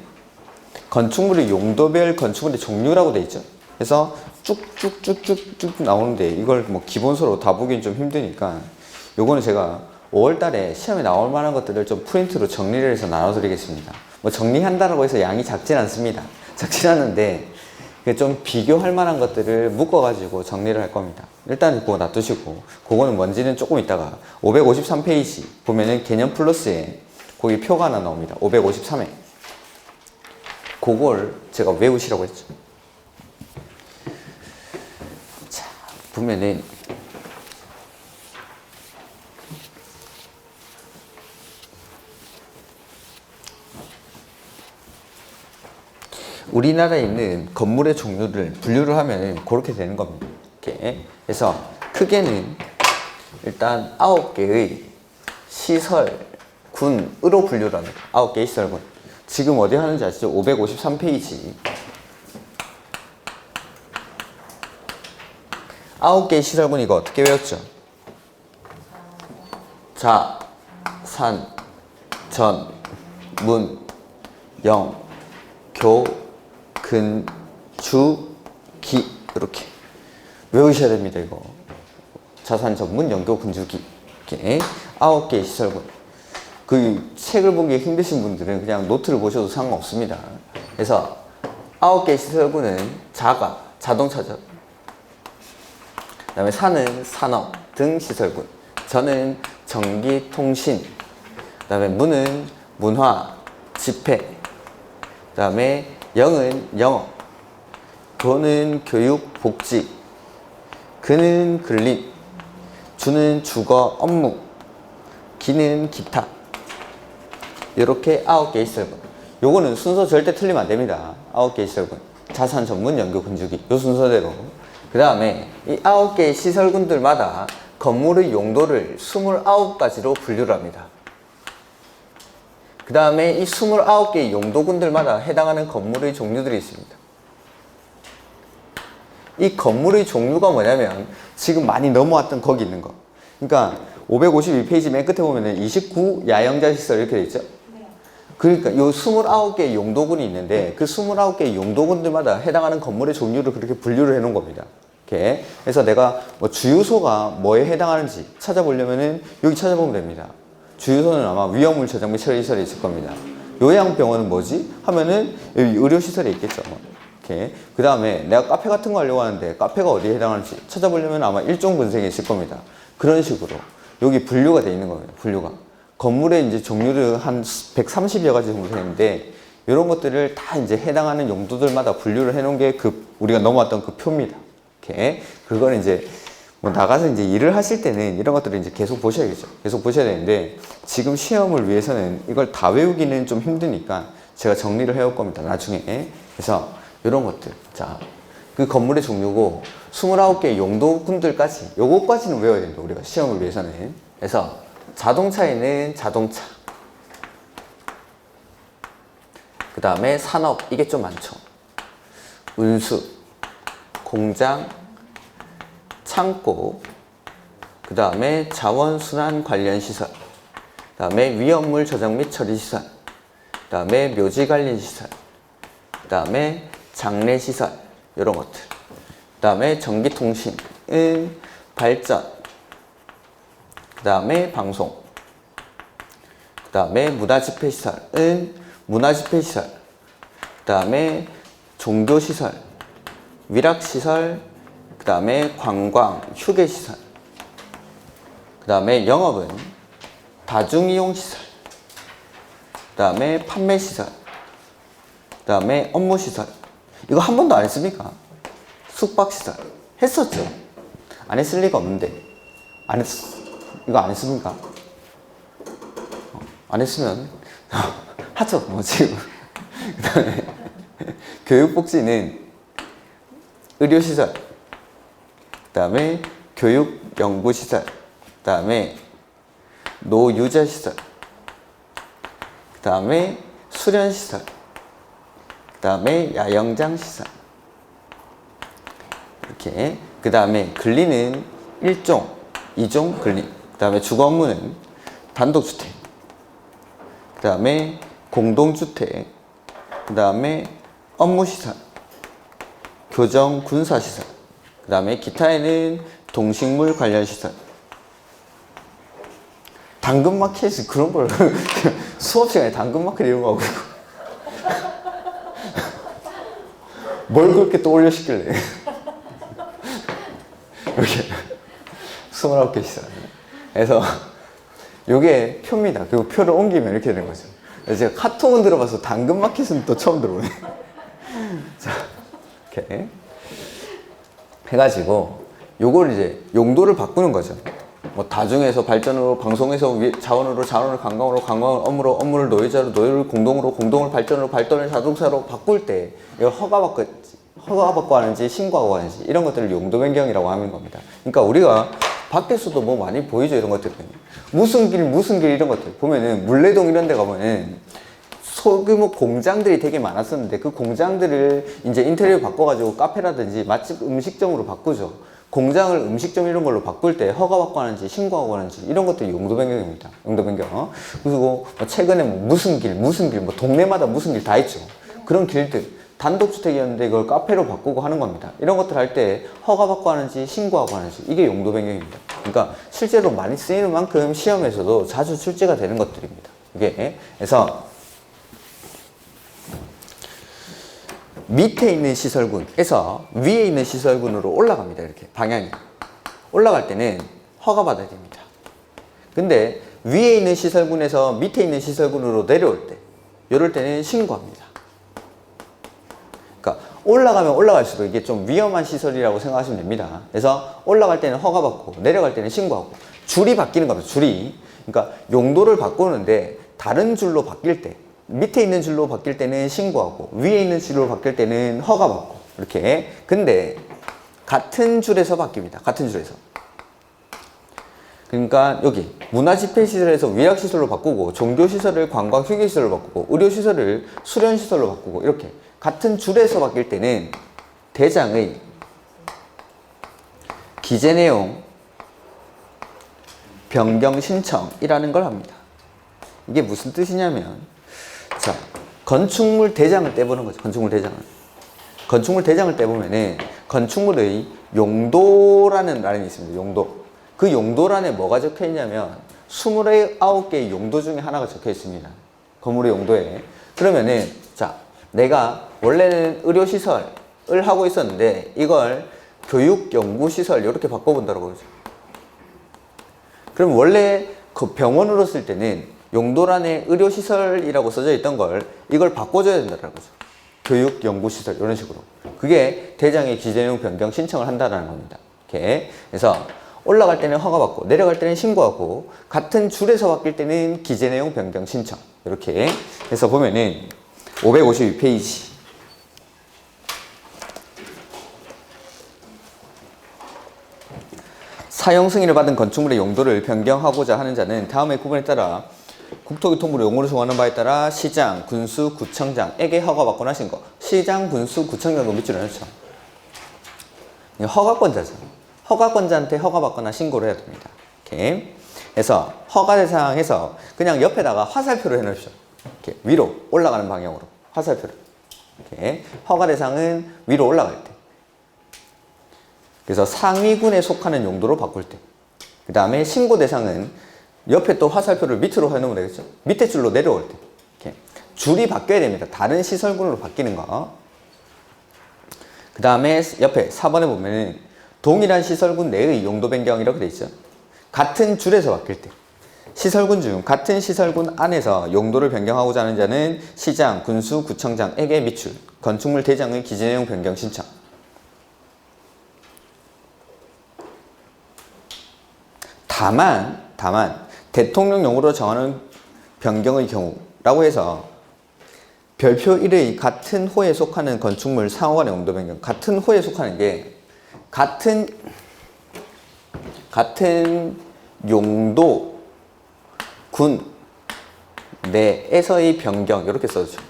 건축물의 용도별 건축물의 종류라고 돼 있죠. 그래서 쭉쭉쭉쭉쭉 나오는데 이걸 뭐 기본서로 다 보기는 좀 힘드니까 요거는 제가 5월달에 시험에 나올 만한 것들을 좀 프린트로 정리를 해서 나눠드리겠습니다. 뭐 정리한다라고 해서 양이 작진 않습니다. 작진 않은데 좀 비교할 만한 것들을 묶어가지고 정리를 할 겁니다. 일단 그거 놔두시고 그거는 뭔지는 조금 있다가 553페이지 보면은 개념 플러스에 거기 표가 하나 나옵니다. 553에 그걸 제가 외우시라고 했죠. 자, 보면은 우리나라에 있는 건물의 종류를 분류를 하면 그렇게 되는 겁니다. 이렇게. 그래서 크게는 일단 9개의 시설군으로 분류를 합니다. 9개의 시설군. 지금 어디 하는지 아시죠? 553페이지. 9개의 시설군 이거 어떻게 외웠죠? 자, 산, 전, 문, 영, 교, 근, 주, 기 이렇게 외우셔야 됩니다. 이거 자산 전문 연교 근주기 이렇게 9개의 시설군. 그 책을 보기 힘드신 분들은 그냥 노트를 보셔도 상관없습니다. 그래서 9개의 시설군은 자가 자동차죠. 그 다음에 산은 산업 등 시설군. 전은 전기 통신. 그 다음에 문은 문화 집회. 그 다음에 영은 영어, 교는 교육, 복지, 근은 근립, 주는 주거, 업무, 기는 기타. 이렇게 9개의 시설군. 요거는 순서 절대 틀리면 안 됩니다. 9개의 시설군. 자산 전문 연구 건축이. 요 순서대로. 그 다음에 이 9개의 시설군들마다 건물의 용도를 29가지로 분류를 합니다. 그 다음에 이 29개의 용도군들마다 해당하는 건물의 종류들이 있습니다. 이 건물의 종류가 뭐냐면 지금 많이 넘어왔던 거기 있는 거. 그러니까 552페이지 맨 끝에 보면은 29 야영자 시설 이렇게 돼 있죠. 그러니까 요 29개의 용도군이 있는데 그 29개의 용도군들마다 해당하는 건물의 종류를 그렇게 분류를 해 놓은 겁니다. 이렇게. 그래서 내가 뭐 주유소가 뭐에 해당하는지 찾아보려면은 여기 찾아보면 됩니다. 주유소는 아마 위험물 저장 및 처리 시설이 있을 겁니다. 요양병원은 뭐지? 하면은 여기 의료시설에 있겠죠. 이렇게. 그 다음에 내가 카페 같은 거 하려고 하는데 카페가 어디에 해당하는지 찾아보려면 아마 일종 분석에 있을 겁니다. 그런 식으로 여기 분류가 되어 있는 겁니다. 분류가. 건물의 이제 종류를 한 130여 가지 정도 되는데 이런 것들을 다 이제 해당하는 용도들마다 분류를 해 놓은 게 그 우리가 넘어왔던 그 표입니다. 이렇게. 그거는 이제 뭐 나가서 이제 일을 하실 때는 이런 것들을 이제 계속 보셔야겠죠. 계속 보셔야 되는데 지금 시험을 위해서는 이걸 다 외우기는 좀 힘드니까 제가 정리를 해올 겁니다. 나중에. 그래서 이런 것들. 자, 그 건물의 종류고 29개의 용도군들까지 요거까지는 외워야 된다. 우리가 시험을 위해서는. 그래서 자동차에는 자동차, 그 다음에 산업, 이게 좀 많죠. 운수, 공장, 창고, 그 다음에 자원순환 관련 시설, 그 다음에 위험물 저장 및 처리 시설, 그 다음에 묘지 관리 시설, 그 다음에 장례 시설, 이런 것들. 그 다음에 전기통신, 발전, 그 다음에 방송, 그 다음에 문화집회시설은 문화집회시설, 그 다음에 종교시설, 위락시설, 그 다음에 관광, 휴게시설, 그 다음에 영업은 다중이용시설, 그 다음에 판매시설, 그 다음에 업무시설. 이거 한 번도 안 했습니까? 숙박시설 했었죠? 안 했을 리가 없는데 이거 안 했습니까? 안 했으면 하죠. 뭐 지금. 그 다음에 교육복지는 의료시설, 그 다음에 교육연구시설, 그 다음에 노유자시설, 그 다음에 수련시설, 그 다음에 야영장시설. 이렇게. 그 다음에 근리는 1종, 2종 근리. 그 다음에 주거 업무는 단독주택, 그 다음에 공동주택, 그 다음에 업무시설, 교정 군사시설, 그 다음에 기타에는 동식물 관련 시설. 당근마켓이 그런 걸 수업 시간에 당근마켓 이런 거 하고 있고 뭘 그렇게 또 올려시길래 이렇게 29개 시설. 그래서 요게 표입니다. 그리고 표를 옮기면 이렇게 되는 거죠. 제가 카톡은 들어봐서 당근마켓은 또 처음 들어보네. 자, 이렇게 해가지고 요걸 이제 용도를 바꾸는 거죠. 뭐 다중에서 발전으로, 방송에서 자원으로, 자원을 관광으로, 관광을 업무로, 업무를 노예자로, 노예를 공동으로, 공동을 발전으로, 발전을 자동차로 바꿀 때 이걸 허가받고 하는지 신고하고 하는지 이런 것들을 용도 변경이라고 하는 겁니다. 그러니까 우리가 밖에서도 뭐 많이 보이죠. 이런 것들. 무슨 길 이런 것들 보면은 물레동 이런 데 가면은 소규모 공장들이 되게 많았었는데 그 공장들을 이제 인테리어 바꿔가지고 카페라든지 맛집 음식점으로 바꾸죠. 공장을 음식점 이런 걸로 바꿀 때 허가받고 하는지 신고하고 하는지 이런 것들이 용도 변경입니다. 용도 변경. 그리고 뭐 최근에 뭐 무슨 길, 뭐 동네마다 무슨 길 다 있죠. 그런 길들. 단독주택이었는데 이걸 카페로 바꾸고 하는 겁니다. 이런 것들 할 때 허가받고 하는지 신고하고 하는지 이게 용도 변경입니다. 그러니까 실제로 많이 쓰이는 만큼 시험에서도 자주 출제가 되는 것들입니다. 이게. 그래서 밑에 있는 시설군에서 위에 있는 시설군으로 올라갑니다. 이렇게 방향이. 올라갈 때는 허가받아야 됩니다. 근데 위에 있는 시설군에서 밑에 있는 시설군으로 내려올 때 이럴 때는 신고합니다. 그러니까 올라가면 올라갈수록 이게 좀 위험한 시설이라고 생각하시면 됩니다. 그래서 올라갈 때는 허가받고 내려갈 때는 신고하고 줄이 바뀌는 겁니다. 줄이. 그러니까 용도를 바꾸는데 다른 줄로 바뀔 때 밑에 있는 줄로 바뀔 때는 신고하고 위에 있는 줄로 바뀔 때는 허가받고 이렇게. 근데 같은 줄에서 바뀝니다. 같은 줄에서. 그러니까 여기 문화집회시설에서 위락시설로 바꾸고 종교시설을 관광휴게시설로 바꾸고 의료시설을 수련시설로 바꾸고 이렇게 같은 줄에서 바뀔 때는 대장의 기재내용 변경 신청이라는 걸 합니다. 이게 무슨 뜻이냐면 자, 건축물 대장을 떼보는 거죠. 건축물 대장을. 건축물 대장을 떼보면은 건축물의 용도라는 란이 있습니다. 용도. 그 용도란에 뭐가 적혀 있냐면 29개의 용도 중에 하나가 적혀 있습니다. 건물의 용도에. 그러면은 자, 내가 원래는 의료시설을 하고 있었는데 이걸 교육연구시설 이렇게 바꿔본다고 그러죠. 그럼 원래 그 병원으로 쓸 때는 용도란에 의료시설이라고 써져 있던 걸 이걸 바꿔줘야 된다는 거죠. 교육연구시설 이런 식으로. 그게 대장의 기재내용 변경 신청을 한다는 겁니다. 이렇게. 그래서 올라갈 때는 허가받고 내려갈 때는 신고하고 같은 줄에서 바뀔 때는 기재내용 변경 신청 이렇게 해서 보면은 552페이지 사용 승인을 받은 건축물의 용도를 변경하고자 하는 자는 다음의 구분에 따라 국토교통부로 용어를 정하는 바에 따라 시장, 군수, 구청장에게 허가받거나 신고. 시장, 군수, 구청장도 밑줄을 넣죠. 허가권자죠. 허가권자한테 허가받거나 신고를 해야 됩니다. 이렇게. 그래서 허가 대상에서 그냥 옆에다가 화살표를 해놓으십시오. 이렇게 위로 올라가는 방향으로 화살표를. 이렇게. 허가 대상은 위로 올라갈 때. 그래서 상위군에 속하는 용도로 바꿀 때. 그 다음에 신고 대상은 옆에 또 화살표를 밑으로 해놓으면 되겠죠. 밑에 줄로 내려올 때. 이렇게. 줄이 바뀌어야 됩니다. 다른 시설군으로 바뀌는 거. 그 다음에 옆에 4번에 보면은 동일한 시설군 내의 용도 변경이라고 되어 있죠. 같은 줄에서 바뀔 때. 시설군 중 같은 시설군 안에서 용도를 변경하고자 하는 자는 시장, 군수, 구청장에게 밑줄. 건축물 대장의 기재내용 변경 신청. 다만 대통령령으로 정하는 변경의 경우라고 해서 별표 1의 같은 호에 속하는 건축물 상호간의 용도 변경. 같은 호에 속하는 게 같은 용도 군 내에서의 변경 이렇게 써주죠.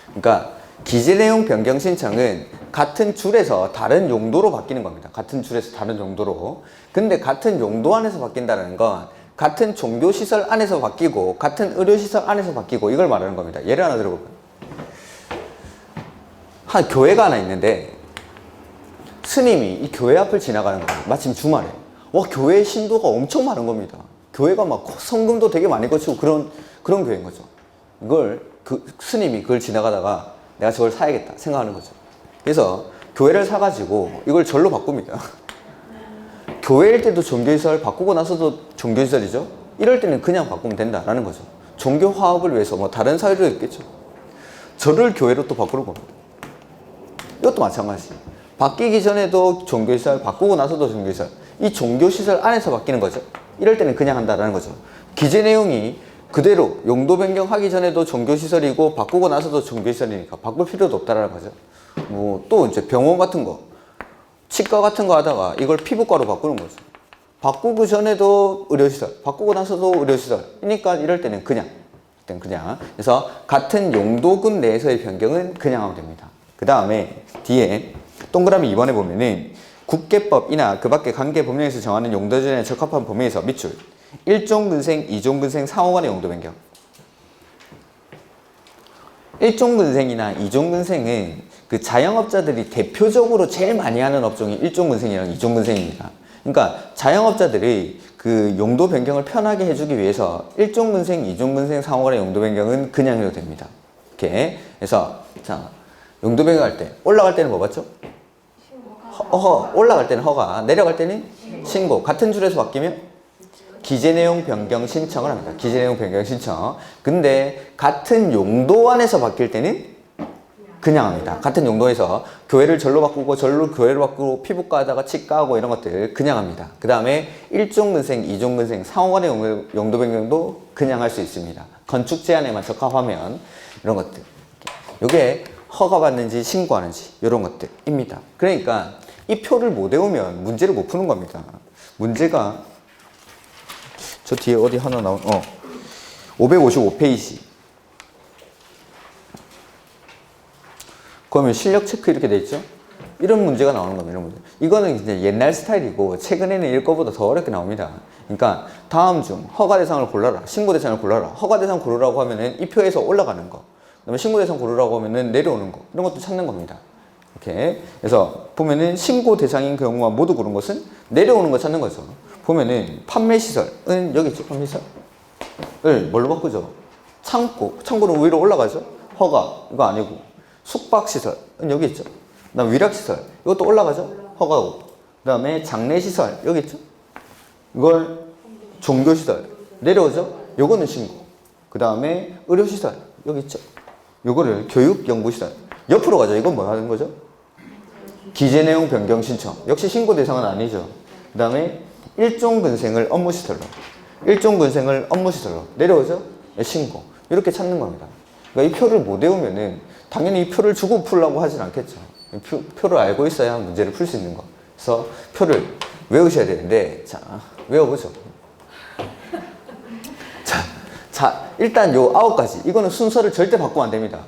그러니까 기재내용 변경 신청은 같은 줄에서 다른 용도로 바뀌는 겁니다. 같은 줄에서 다른 용도로. 근데 같은 용도 안에서 바뀐다는 건 같은 종교시설 안에서 바뀌고 같은 의료시설 안에서 바뀌고 이걸 말하는 겁니다. 예를 하나 들어볼까요? 한 교회가 하나 있는데 스님이 이 교회 앞을 지나가는 거예요. 마침 주말에. 와, 교회 신도가 엄청 많은 겁니다. 교회가 막 성금도 되게 많이 거치고 그런 교회인 거죠. 이걸 스님이 그걸 지나가다가 내가 저걸 사야겠다 생각하는 거죠. 그래서 교회를 사가지고 이걸 절로 바꿉니다. 교회일 때도 종교시설 바꾸고 나서도 종교시설이죠. 이럴 때는 그냥 바꾸면 된다라는 거죠. 종교 화합을 위해서 뭐 다른 사유도 있겠죠. 절을 교회로 또 바꾸는 겁니다. 이것도 마찬가지. 바뀌기 전에도 종교시설, 바꾸고 나서도 종교시설. 이 종교시설 안에서 바뀌는 거죠. 이럴 때는 그냥 한다라는 거죠. 기재 내용이 그대로 용도 변경하기 전에도 종교시설이고 바꾸고 나서도 종교시설이니까 바꿀 필요도 없다라는 거죠. 뭐 또 이제 병원 같은 거, 치과 같은 거 하다가 이걸 피부과로 바꾸는 거죠. 바꾸고 전에도 의료시설, 바꾸고 나서도 의료시설이니까 이럴 때는 그냥. 그래서 같은 용도군 내에서의 변경은 그냥 하면 됩니다. 그 다음에 뒤에 동그라미 2번에 보면은 국계법이나 그 밖의 관계 법령에서 정하는 용도전에 적합한 범위에서 밑줄 1종근생, 2종근생 상호간의 용도 변경. 1종근생이나 2종근생은 그 자영업자들이 대표적으로 제일 많이 하는 업종이 1종근생이랑 2종근생입니다. 그러니까 자영업자들이 그 용도 변경을 편하게 해주기 위해서 1종근생, 2종근생 상호간의 용도 변경은 그냥 해도 됩니다. 이렇게 해서 자, 용도 변경할 때 올라갈 때는 뭐 봤죠? 올라갈 때는 허가, 내려갈 때는 신고. 같은 줄에서 바뀌면 기재내용 변경 신청을 합니다. 기재내용 변경 신청. 근데 같은 용도 안에서 바뀔 때는 그냥 합니다. 같은 용도에서 교회를 절로 바꾸고 절로 교회로 바꾸고 피부과 하다가 치과하고 이런 것들 그냥 합니다. 그 다음에 1종 근생, 2종 근생, 상호간의 용도 변경도 그냥 할 수 있습니다. 건축 제한에만 적합하면 이런 것들. 요게 허가받는지 신고하는지 이런 것들입니다. 그러니까 이 표를 못 외우면 문제를 못 푸는 겁니다. 문제가 저 뒤에 어디 하나 나온 555페이지. 그러면 실력 체크 이렇게 돼 있죠? 이런 문제가 나오는 겁니다. 이런 문제. 이거는 이제 옛날 스타일이고 최근에는 일 거보다 더 어렵게 나옵니다. 그러니까 다음 중 허가 대상을 골라라, 신고 대상을 골라라. 허가 대상 고르라고 하면은 이 표에서 올라가는 거. 그다음에 신고 대상 고르라고 하면은 내려오는 거. 이런 것도 찾는 겁니다. 이렇게. 그래서 보면은 신고 대상인 경우만 모두 고른 것은 내려오는 거 찾는 거죠. 보면은 판매 시설은 여기 있죠. 판매 시설을 뭘로 바꾸죠? 창고. 창고는 위로 올라가죠. 허가 이거 아니고. 숙박시설은 여기 있죠. 그 다음 위락시설 이것도 올라가죠. 허가고. 그 다음에 장례시설 여기 있죠. 이걸 종교시설 내려오죠. 요거는 신고. 그 다음에 의료시설 여기 있죠. 요거를 교육연구시설 옆으로 가죠. 이건 뭐 하는 거죠? 기재내용 변경 신청 역시 신고 대상은 아니죠. 그 다음에 일종 근생을 업무시설로 내려오죠. 신고 이렇게 찾는 겁니다. 그러니까 이 표를 못 외우면은 당연히 이 표를 주고 풀라고 하진 않겠죠. 표를 알고 있어야 문제를 풀 수 있는 거. 그래서 표를 외우셔야 되는데, 자, 외워보죠. 자, 일단 요 9가지. 이거는 순서를 절대 바꾸면 안 됩니다.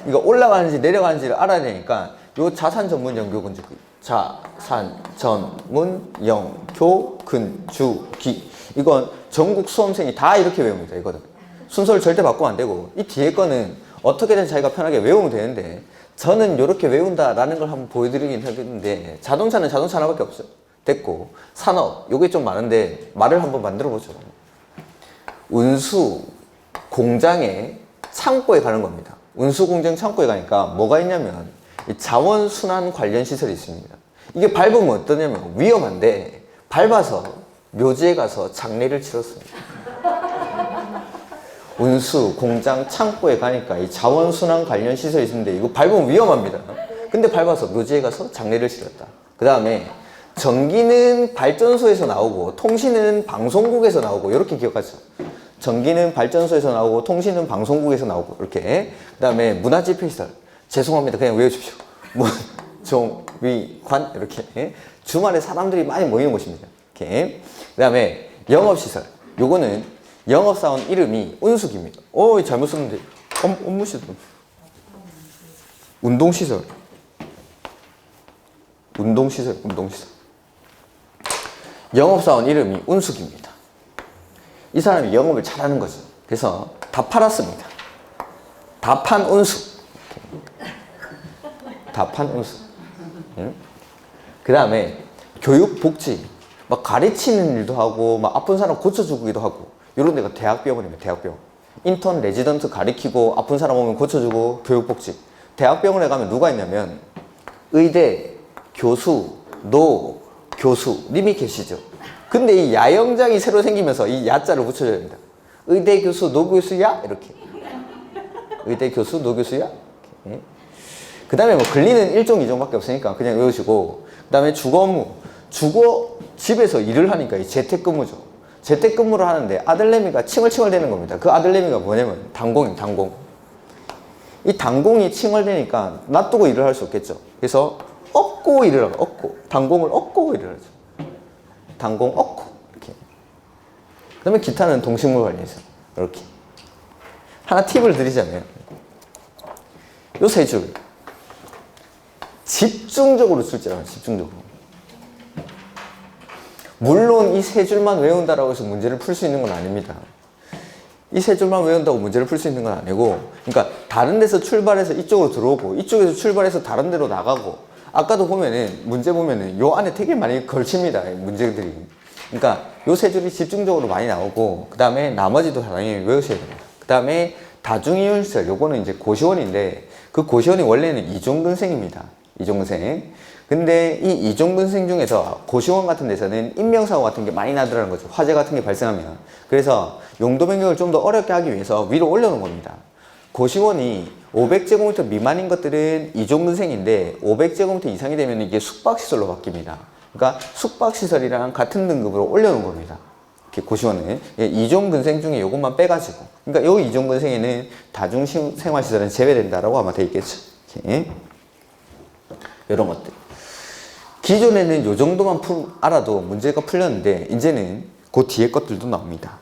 이거 올라가는지 내려가는지를 알아야 되니까 요 자산 전문 연교 건축. 자산 전문 연교 건축기. 이건 전국 수험생이 다 이렇게 외웁니다. 이거는. 순서를 절대 바꾸면 안 되고, 이 뒤에 거는 어떻게든 자기가 편하게 외우면 되는데, 저는 이렇게 외운다라는 걸 한번 보여드리긴 하겠는데, 자동차는 자동차 하나밖에 없죠. 됐고, 산업, 요게 좀 많은데, 말을 한번 만들어 보죠. 운수, 공장에, 창고에 가는 겁니다. 운수, 공장, 창고에 가니까 뭐가 있냐면, 자원순환 관련 시설이 있습니다. 이게 밟으면 어떠냐면, 위험한데, 밟아서 묘지에 가서 장례를 치렀습니다. 운수, 공장, 창고에 가니까 이 자원순환 관련 시설이 있는데 이거 밟으면 위험합니다. 근데 밟아서 묘지에 가서 장례를 치렀다. 그 다음에 전기는 발전소에서 나오고 통신은 방송국에서 나오고 이렇게 기억하죠. 전기는 발전소에서 나오고 통신은 방송국에서 나오고 이렇게. 그 다음에 문화집회시설 죄송합니다. 그냥 외워주십시오. 문종위관 이렇게 주말에 사람들이 많이 모이는 곳입니다. 이렇게. 그 다음에 영업시설 요거는 영업사원 이름이 운숙입니다. 잘못 썼는데. 업무시설. 운동시설. 영업사원 이름이 운숙입니다. 이 사람이 영업을 잘하는 거죠. 그래서 다 팔았습니다. 다 판 운숙. 그 다음에 교육복지. 막 가르치는 일도 하고, 막 아픈 사람 고쳐주기도 하고. 이런 데가 대학병원입니다. 대학병원. 인턴 레지던트 가리키고 아픈 사람 오면 고쳐주고 교육복지. 대학병원에 가면 누가 있냐면 의대, 교수, 노, 교수님이 계시죠. 근데 이 야영장이 새로 생기면서 이 야자를 붙여줘야 됩니다. 의대 교수, 노 교수야? 이렇게. 의대 교수, 노 교수야? 그 다음에 뭐 근리는 1종, 2종밖에 없으니까 그냥 외우시고. 그 다음에 주거 업무. 집에서 일을 하니까 이 재택근무죠. 재택근무를 하는데 아들내미가 칭얼칭얼대는 겁니다. 그 아들내미가 뭐냐면 단공입니다. 단공. 이 단공이 칭얼대니까 놔두고 일을 할 수 없겠죠. 그래서 업고 일을 하고 업고 단공을 업고 일을 하죠. 단공 업고 이렇게. 그다음에 기타는 동식물 관리에서 이렇게. 하나 팁을 드리자면 요 세 줄 집중적으로 쓸지라면 집중적으로. 물론 이 세 줄만 외운다라고 해서 문제를 풀 수 있는 건 아닙니다. 이 세 줄만 외운다고 문제를 풀 수 있는 건 아니고, 그러니까 다른 데서 출발해서 이쪽으로 들어오고 이쪽에서 출발해서 다른 데로 나가고, 아까도 보면은 문제 보면은 요 안에 되게 많이 걸칩니다. 문제들이. 그러니까 요 세 줄이 집중적으로 많이 나오고, 그 다음에 나머지도 당연히 외우셔야 됩니다. 그 다음에 다중이용시설, 요거는 이제 고시원인데 그 고시원이 원래는 이종근생입니다. 이종근생. 근데 이 이종근생 중에서 고시원 같은 데서는 인명사고 같은 게 많이 나더라는 거죠. 화재 같은 게 발생하면. 그래서 용도 변경을 좀 더 어렵게 하기 위해서 위로 올려놓은 겁니다. 고시원이 500제곱미터 미만인 것들은 이종근생인데 500제곱미터 이상이 되면 이게 숙박시설로 바뀝니다. 그러니까 숙박시설이랑 같은 등급으로 올려놓은 겁니다. 이렇게 고시원은 이종근생 중에 이것만 빼가지고, 그러니까 요 이종근생에는 다중생활시설은 제외된다라고 아마 돼 있겠죠. 이렇게. 이런 것들. 기존에는 요 정도만 알아도 문제가 풀렸는데 이제는 그 뒤에 것들도 나옵니다.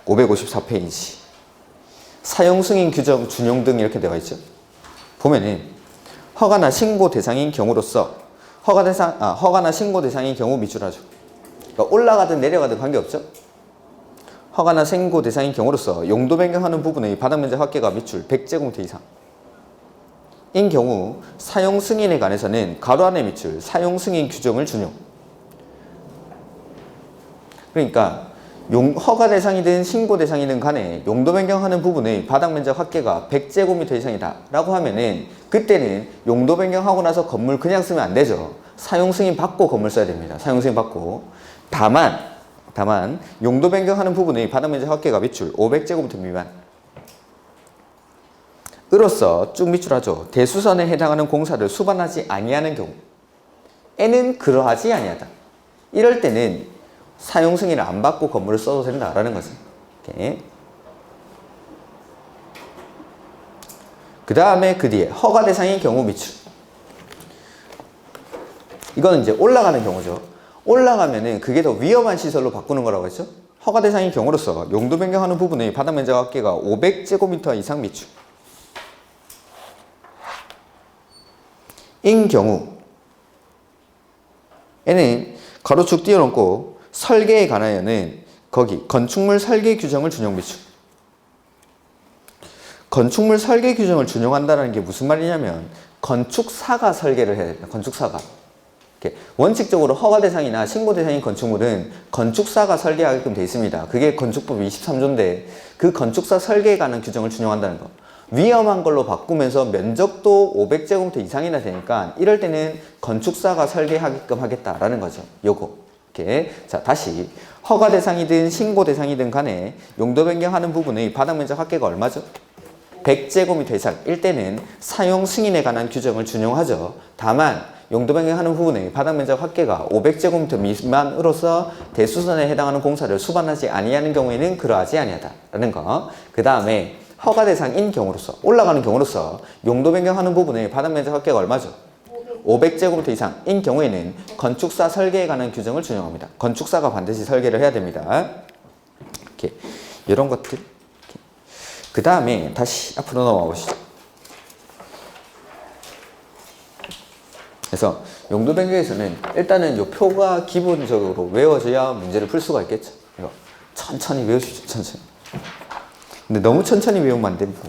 554페이지. 사용 승인 규정 준용 등 이렇게 되어 있죠. 보면은 허가나 신고 대상인 경우로서 허가나 신고 대상인 경우 미출하죠. 그러니까 올라가든 내려가든 관계없죠. 허가나 신고 대상인 경우로서 용도 변경하는 부분의 바닥 면적 확대가 미출 100제곱미터 이상 인 경우 사용 승인에 관해서는 가로 안에 미출 사용 승인 규정을 준용. 그러니까 허가 대상이든 신고 대상이든 간에 용도 변경하는 부분의 바닥 면적 확대가 100제곱미터 이상이다 라고 하면은 그때는 용도 변경하고 나서 건물 그냥 쓰면 안 되죠. 사용 승인 받고 건물 써야 됩니다. 사용 승인 받고. 다만 용도 변경하는 부분의 바닥 면적 확대가 미출 500제곱미터 미만 으로써 쭉 미출하죠. 대수선에 해당하는 공사를 수반하지 아니하는 경우에는 그러하지 아니하다. 이럴 때는 사용 승인을 안 받고 건물을 써도 된다라는 거죠. 그 다음에 그 뒤에 허가 대상인 경우 미출. 이거는 이제 올라가는 경우죠. 올라가면은 그게 더 위험한 시설로 바꾸는 거라고 했죠. 허가 대상인 경우로서 용도 변경하는 부분의 바닥 면적 합계가 500제곱미터 이상 미출. 인 경우에는 가로축 띄워놓고 설계에 관하여는 거기 건축물 설계 규정을 준용 미출. 건축물 설계 규정을 준용한다는 게 무슨 말이냐면 건축사가 설계를 해야 됩니다. 건축사가. 이렇게 원칙적으로 허가 대상이나 신고 대상인 건축물은 건축사가 설계하게끔 되어 있습니다. 그게 건축법 23조인데 그 건축사 설계에 관한 규정을 준용한다는 거. 위험한 걸로 바꾸면서 면적도 500제곱미터 이상이나 되니까 이럴 때는 건축사가 설계하게끔 하겠다라는 거죠. 요거. 이렇게. 자, 다시 허가 대상이든 신고 대상이든 간에 용도 변경하는 부분의 바닥 면적 합계가 얼마죠? 100제곱미터 이상일 때는 사용 승인에 관한 규정을 준용하죠. 다만 용도 변경하는 부분의 바닥 면적 합계가 500제곱미터 미만으로서 대수선에 해당하는 공사를 수반하지 아니하는 경우에는 그러하지 아니하다라는 거. 그 다음에 허가 대상인 경우로서 올라가는 경우로서 용도 변경하는 부분의 바닥 면적 합계가 얼마죠? 500제곱미터 이상인 경우에는 건축사 설계에 관한 규정을 준용합니다. 건축사가 반드시 설계를 해야 됩니다. 이렇게 이런 것들. 그 다음에 다시 앞으로 넘어가 보시죠. 그래서 용도 변경에서는 일단은 이 표가 기본적으로 외워져야 문제를 풀 수가 있겠죠. 이거 천천히 외우십시오. 천천히. 근데 너무 천천히 외우면 안 됩니다.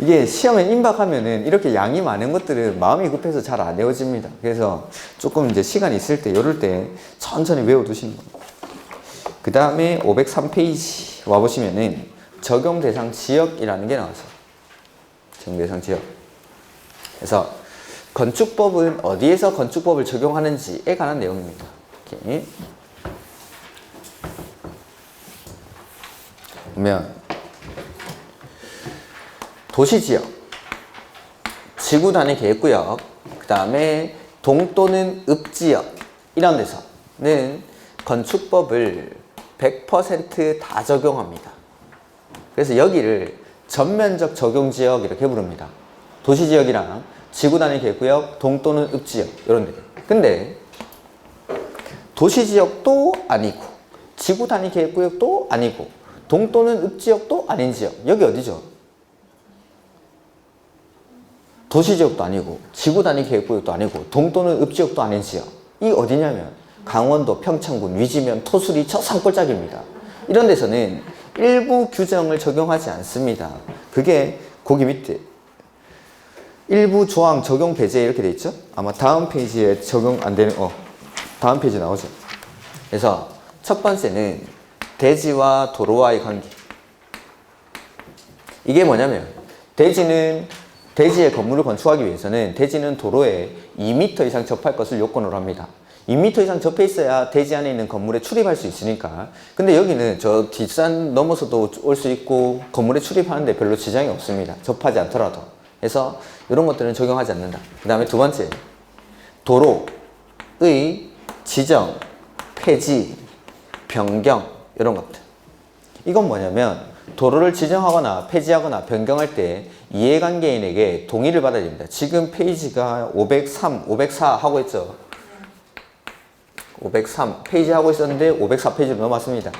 이게 시험에 임박하면은 이렇게 양이 많은 것들은 마음이 급해서 잘 안 외워집니다. 그래서 조금 이제 시간이 있을 때, 이럴 때 천천히 외워두시는 겁니다. 그 다음에 503페이지 와보시면은 적용 대상 지역이라는 게 나와서 적용 대상 지역. 그래서 건축법은 어디에서 건축법을 적용하는지에 관한 내용입니다. 이렇게. 보면 도시지역, 지구단위 계획구역, 그 다음에 동 또는 읍지역 이런 데서는 건축법을 100% 다 적용합니다. 그래서 여기를 전면적 적용지역 이렇게 부릅니다. 도시지역이랑 지구단위 계획구역, 동 또는 읍지역 이런 데. 근데 도시지역도 아니고 지구단위 계획구역도 아니고 동 또는 읍지역도 아닌 지역. 여기 어디죠? 도시지역도 아니고 지구단위 계획구역도 아니고 동 또는 읍지역도 아닌 지역. 이 어디냐면 강원도 평창군 위지면 토수리 저 산골짜기입니다. 이런 데서는 일부 규정을 적용하지 않습니다. 그게 거기 밑에 일부 조항 적용 배제 이렇게 돼 있죠? 아마 다음 페이지에 적용 안 되는 다음 페이지 나오죠. 그래서 첫 번째는 대지와 도로와의 관계. 이게 뭐냐면 대지에 건물을 건축하기 위해서는 대지는 도로에 2m 이상 접할 것을 요건으로 합니다. 2m 이상 접해 있어야 대지 안에 있는 건물에 출입할 수 있으니까. 근데 여기는 저 뒷산 넘어서도 올 수 있고 건물에 출입하는데 별로 지장이 없습니다. 접하지 않더라도. 그래서 이런 것들은 적용하지 않는다. 그 다음에 두 번째, 도로의 지정, 폐지, 변경 이런 것들. 이건 뭐냐면 도로를 지정하거나 폐지하거나 변경할 때 이해관계인에게 동의를 받아야 됩니다. 지금 페이지가 503, 504 하고 있죠. 503 페이지 하고 있었는데 504 페이지로 넘어왔습니다.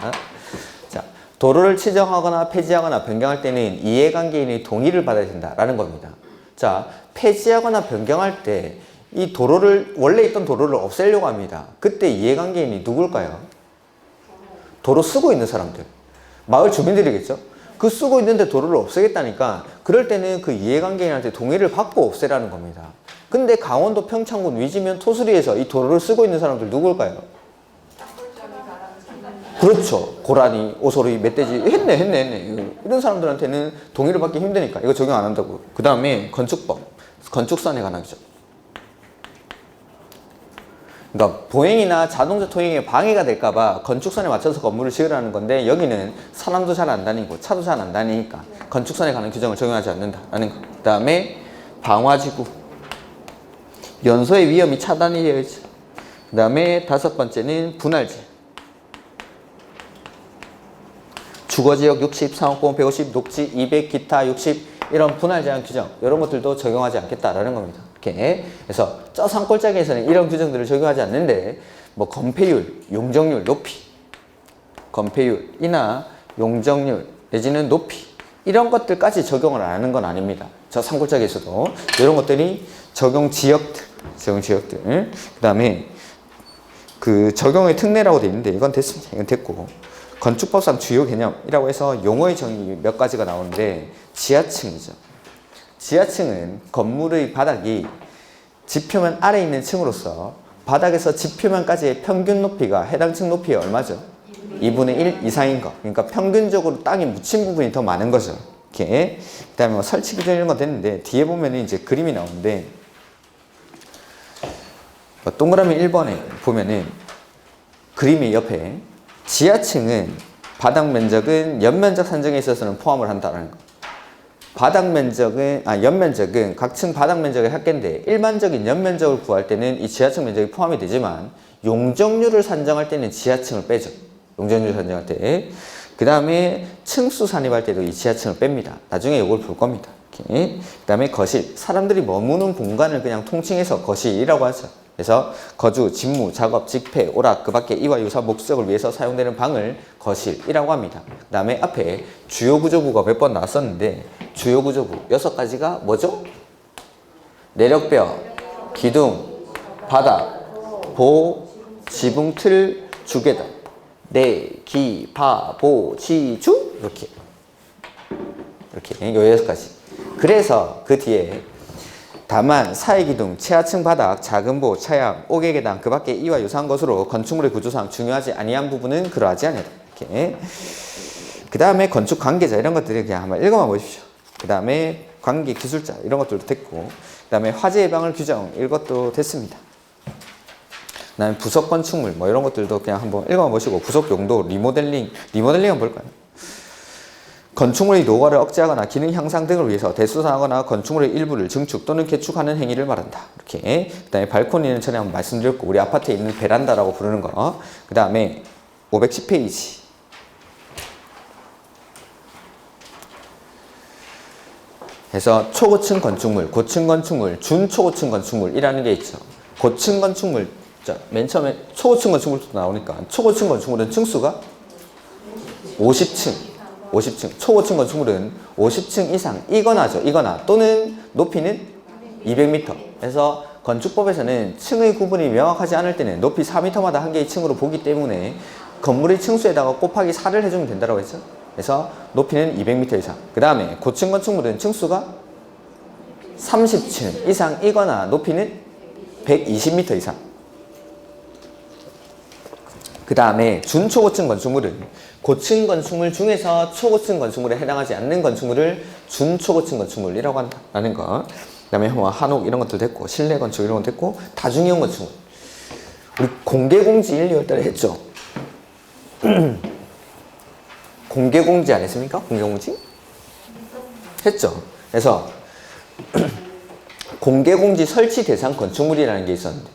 자, 도로를 지정하거나 폐지하거나 변경할 때는 이해관계인의 동의를 받아야 된다라는 겁니다. 자, 폐지하거나 변경할 때 이 도로를 원래 있던 도로를 없애려고 합니다. 그때 이해관계인이 누굴까요? 도로 쓰고 있는 사람들, 마을 주민들이겠죠. 그 쓰고 있는데 도로를 없애겠다니까 그럴 때는 그 이해관계인한테 동의를 받고 없애라는 겁니다. 근데 강원도 평창군 위지면 토수리에서 이 도로를 쓰고 있는 사람들 누굴까요? 그렇죠. 고라니, 오소리, 멧돼지 했네. 이런 사람들한테는 동의를 받기 힘드니까 이거 적용 안 한다고. 그 다음에 건축법, 건축선에 관한 규정. 그러니까 보행이나 자동차 통행에 방해가 될까봐 건축선에 맞춰서 건물을 지으라는 건데 여기는 사람도 잘 안 다니고 차도 잘 안 다니니까 건축선에 관한 규정을 적용하지 않는다라는 거. 그 다음에 방화지구, 연소의 위험이 차단이 되어 있죠. 그 다음에 다섯 번째는 분할제, 주거지역 60, 상업공원 150, 녹지 200, 기타 60 이런 분할 제한 규정 이런 것들도 적용하지 않겠다라는 겁니다. 이렇게 그래서 저 산골짜기에서는 이런 규정들을 적용하지 않는데 뭐 건폐율, 용적률, 높이, 건폐율이나 용적률 내지는 높이 이런 것들까지 적용을 안 하는 건 아닙니다. 저 산골짜기에서도 이런 것들이 적용 지역들, 그 다음에 그 적용의 특례라고 되어 있는데 이건 됐습니다. 이건 됐고 건축법상 주요 개념이라고 해서 용어의 정의 몇 가지가 나오는데 지하층이죠. 지하층은 건물의 바닥이 지표면 아래에 있는 층으로서 바닥에서 지표면까지의 평균 높이가 해당 층 높이의 얼마죠? 2분의 1 이상인 거. 그러니까 평균적으로 땅이 묻힌 부분이 더 많은 거죠. 이렇게. 그 다음에 뭐 설치 기준 이런 거 됐는데 뒤에 보면 이제 그림이 나오는데 동그라미 1번에 보면은 그림의 옆에 지하층은 바닥 면적은 연면적 산정에 있어서는 포함을 한다는 거. 연면적은 각 층 바닥 면적의 합계인데 일반적인 연면적을 구할 때는 이 지하층 면적이 포함이 되지만 용적률을 산정할 때는 지하층을 빼죠. 용적률 산정할 때. 그 다음에 층수 산입할 때도 이 지하층을 뺍니다. 나중에 이걸 볼 겁니다. 그 다음에 거실. 사람들이 머무는 공간을 그냥 통칭해서 거실이라고 하죠. 그래서 거주, 직무, 작업, 직패, 오락, 그 밖에 이와 유사한 목적을 위해서 사용되는 방을 거실이라고 합니다. 그 다음에 앞에 주요 구조부가 몇 번 나왔었는데 주요 구조부 6가지가 뭐죠? 내력벽, 기둥, 바닥, 보, 지붕, 틀, 주계단, 내, 기, 바, 보, 지, 주 이렇게 요 6가지. 그래서 그 뒤에 다만 사회기둥, 최하층 바닥, 작은 보, 차양, 옥외계단 그 밖에 이와 유사한 것으로 건축물의 구조상 중요하지 아니한 부분은 그러하지 아니하다. 이렇게. 그 다음에 건축 관계자 이런 것들을 그냥 한번 읽어봐 보십시오. 그 다음에 관계 기술자 이런 것들도 됐고 그 다음에 화재 예방을 규정 이것도 됐습니다. 그 다음에 부속 건축물 뭐 이런 것들도 그냥 한번 읽어봐 보시고 부속 용도, 리모델링 한번 볼까요? 건축물의 노후화를 억제하거나 기능 향상 등을 위해서 대수사하거나 건축물의 일부를 증축 또는 개축하는 행위를 말한다. 이렇게. 그 다음에 발코니는 전에 한번 말씀드렸고 우리 아파트에 있는 베란다라고 부르는 거. 그 다음에 510페이지. 그래서 초고층 건축물, 고층 건축물, 준초고층 건축물이라는 게 있죠. 고층 건축물, 자, 맨 처음에 초고층 건축물도 나오니까 초고층 건축물은 층수가 50층. 초고층 건축물은 50층 이상 이거나 또는 높이는 200m. 그래서 건축법에서는 층의 구분이 명확하지 않을 때는 높이 4m마다 한 개의 층으로 보기 때문에 건물의 층수에다가 곱하기 4를 해주면 된다고 했죠. 그래서 높이는 200m 이상. 그 다음에 고층 건축물은 층수가 30층 이상이거나 높이는 120m 이상. 그 다음에 준초고층 건축물은 고층 건축물 중에서 초고층 건축물에 해당하지 않는 건축물을 준초고층 건축물이라고 한다는 거. 그 다음에 한옥 이런 것도 됐고 실내 건축 이런 것도 됐고 다중이용 건축물. 우리 공개공지 1, 2월 달에 했죠? 공개공지 안 했습니까? 공개공지? 했죠? 그래서 공개공지 설치 대상 건축물이라는 게 있었는데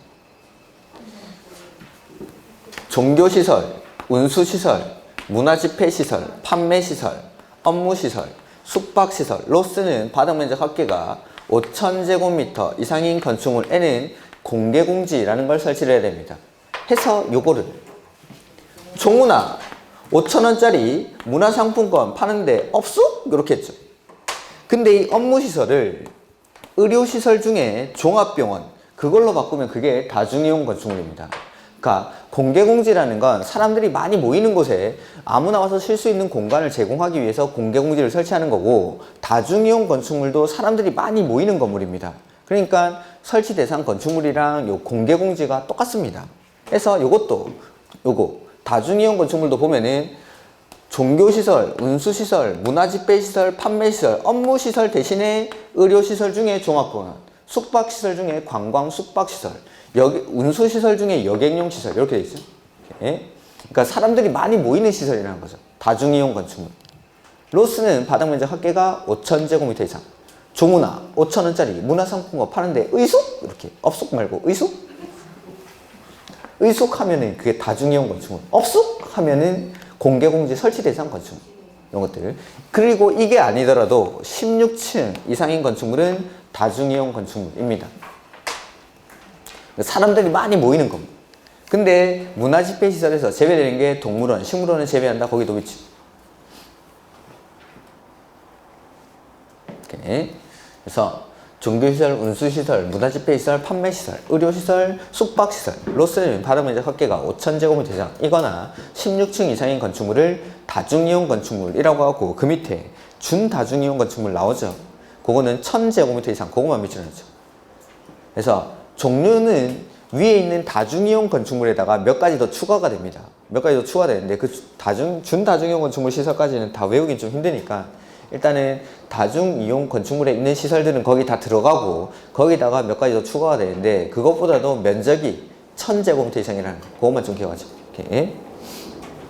종교시설, 운수시설, 문화집회시설, 판매시설, 업무시설, 숙박시설로 쓰는 바닥면적 합계가 5,000제곱미터 이상인 건축물에는 공개공지라는 걸 설치를 해야 됩니다. 해서 요거를 종문화 5,000원짜리 문화상품권 파는데 없어? 이렇게 했죠. 근데 이 업무시설을 의료시설 중에 종합병원 그걸로 바꾸면 그게 다중이용 건축물입니다. 그러니까 공개공지라는 건 사람들이 많이 모이는 곳에 아무나 와서 쉴 수 있는 공간을 제공하기 위해서 공개공지를 설치하는 거고 다중이용 건축물도 사람들이 많이 모이는 건물입니다. 그러니까 설치 대상 건축물이랑 요 공개공지가 똑같습니다. 그래서 요것도 요거 다중이용 건축물도 보면은 종교시설, 운수시설, 문화집회시설, 판매시설, 업무시설 대신에 의료시설 중에 종합병원, 숙박시설 중에 관광 숙박시설, 운수시설 중에 여객용 시설 이렇게 돼 있어요. 그러니까 사람들이 많이 모이는 시설이라는 거죠. 다중이용 건축물. 로스는 바닥면적 합계가 5,000제곱미터 이상. 조문화 5,000원짜리 문화상품권 파는데 의숙? 이렇게 업숙 말고 의숙? 의숙 하면은 그게 다중이용 건축물. 업숙 하면은 공개공지 설치 대상 건축물. 이런 것들. 그리고 이게 아니더라도 16층 이상인 건축물은 다중이용 건축물입니다. 사람들이 많이 모이는 겁니다. 근데 문화집회시설에서 제외되는 게 동물원, 식물원을 제외한다. 거기도 있지. 이렇게. 그래서 종교시설, 운수시설, 문화집회시설, 판매시설, 의료시설, 숙박시설로 쓰는 바닥면적 합계가 5,000제곱미터 이상 이거나 16층 이상인 건축물을 다중이용 건축물이라고 하고 그 밑에 준다중이용 건축물 나오죠. 그거는 1,000제곱미터 이상 그것만 밑줄하죠. 그래서 종류는 위에 있는 다중이용 건축물에다가 몇 가지 더 추가가 됩니다. 몇 가지 더 추가되는데 그 준다중이용 건축물 시설까지는 다 외우긴 좀 힘드니까 일단은 다중이용 건축물에 있는 시설들은 거기 다 들어가고 거기다가 몇 가지 더 추가가 되는데 그것보다도 면적이 1,000제곱미터 이상이라는 거 그것만 좀 기억하죠. 이렇게.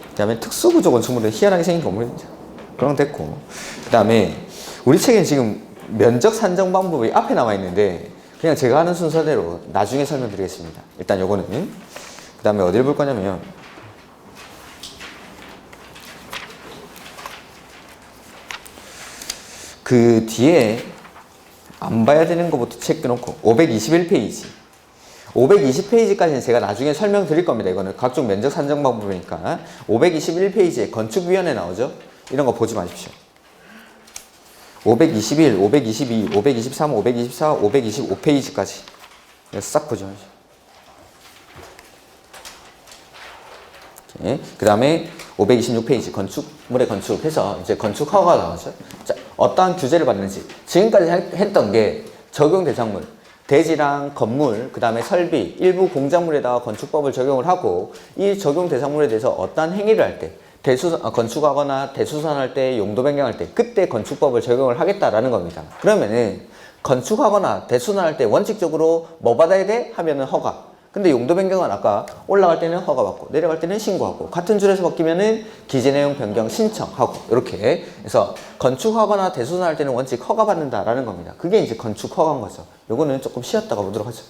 그 다음에 특수구조 건축물은 희한하게 생긴 건물입니다. 그럼 됐고 그 다음에 우리 책엔 지금 면적 산정 방법이 앞에 나와 있는데 그냥 제가 하는 순서대로 나중에 설명드리겠습니다. 일단 요거는 그 다음에 어딜 볼 거냐면 그 뒤에 안 봐야 되는 것부터 챙겨놓고 521페이지 520페이지까지는 제가 나중에 설명드릴 겁니다. 이거는 각종 면적 산정 방법이니까 521페이지에 건축위원회 나오죠? 이런 거 보지 마십시오. 521, 522, 523, 524, 525페이지까지 싹 보지 마십시오. 그 다음에 526페이지 건축물의 건축해서 이제 건축 허가가 나왔죠. 자, 어떠한 규제를 받는지 지금까지 했던 게 적용 대상물 대지랑 건물 그 다음에 설비 일부 공작물에다가 건축법을 적용을 하고 이 적용 대상물에 대해서 어떠한 행위를 할 때 건축하거나 대수선할 때 용도 변경할 때 그때 건축법을 적용을 하겠다라는 겁니다. 그러면은 건축하거나 대수선할 때 원칙적으로 뭐 받아야 돼? 하면은 허가. 근데 용도 변경은 아까 올라갈 때는 허가받고 내려갈 때는 신고하고 같은 줄에서 바뀌면은 기재 내용 변경 신청하고 이렇게 해서 건축하거나 대수선할 때는 원칙 허가받는다라는 겁니다. 그게 이제 건축 허가인 거죠. 요거는 조금 쉬었다가 보도록 하죠.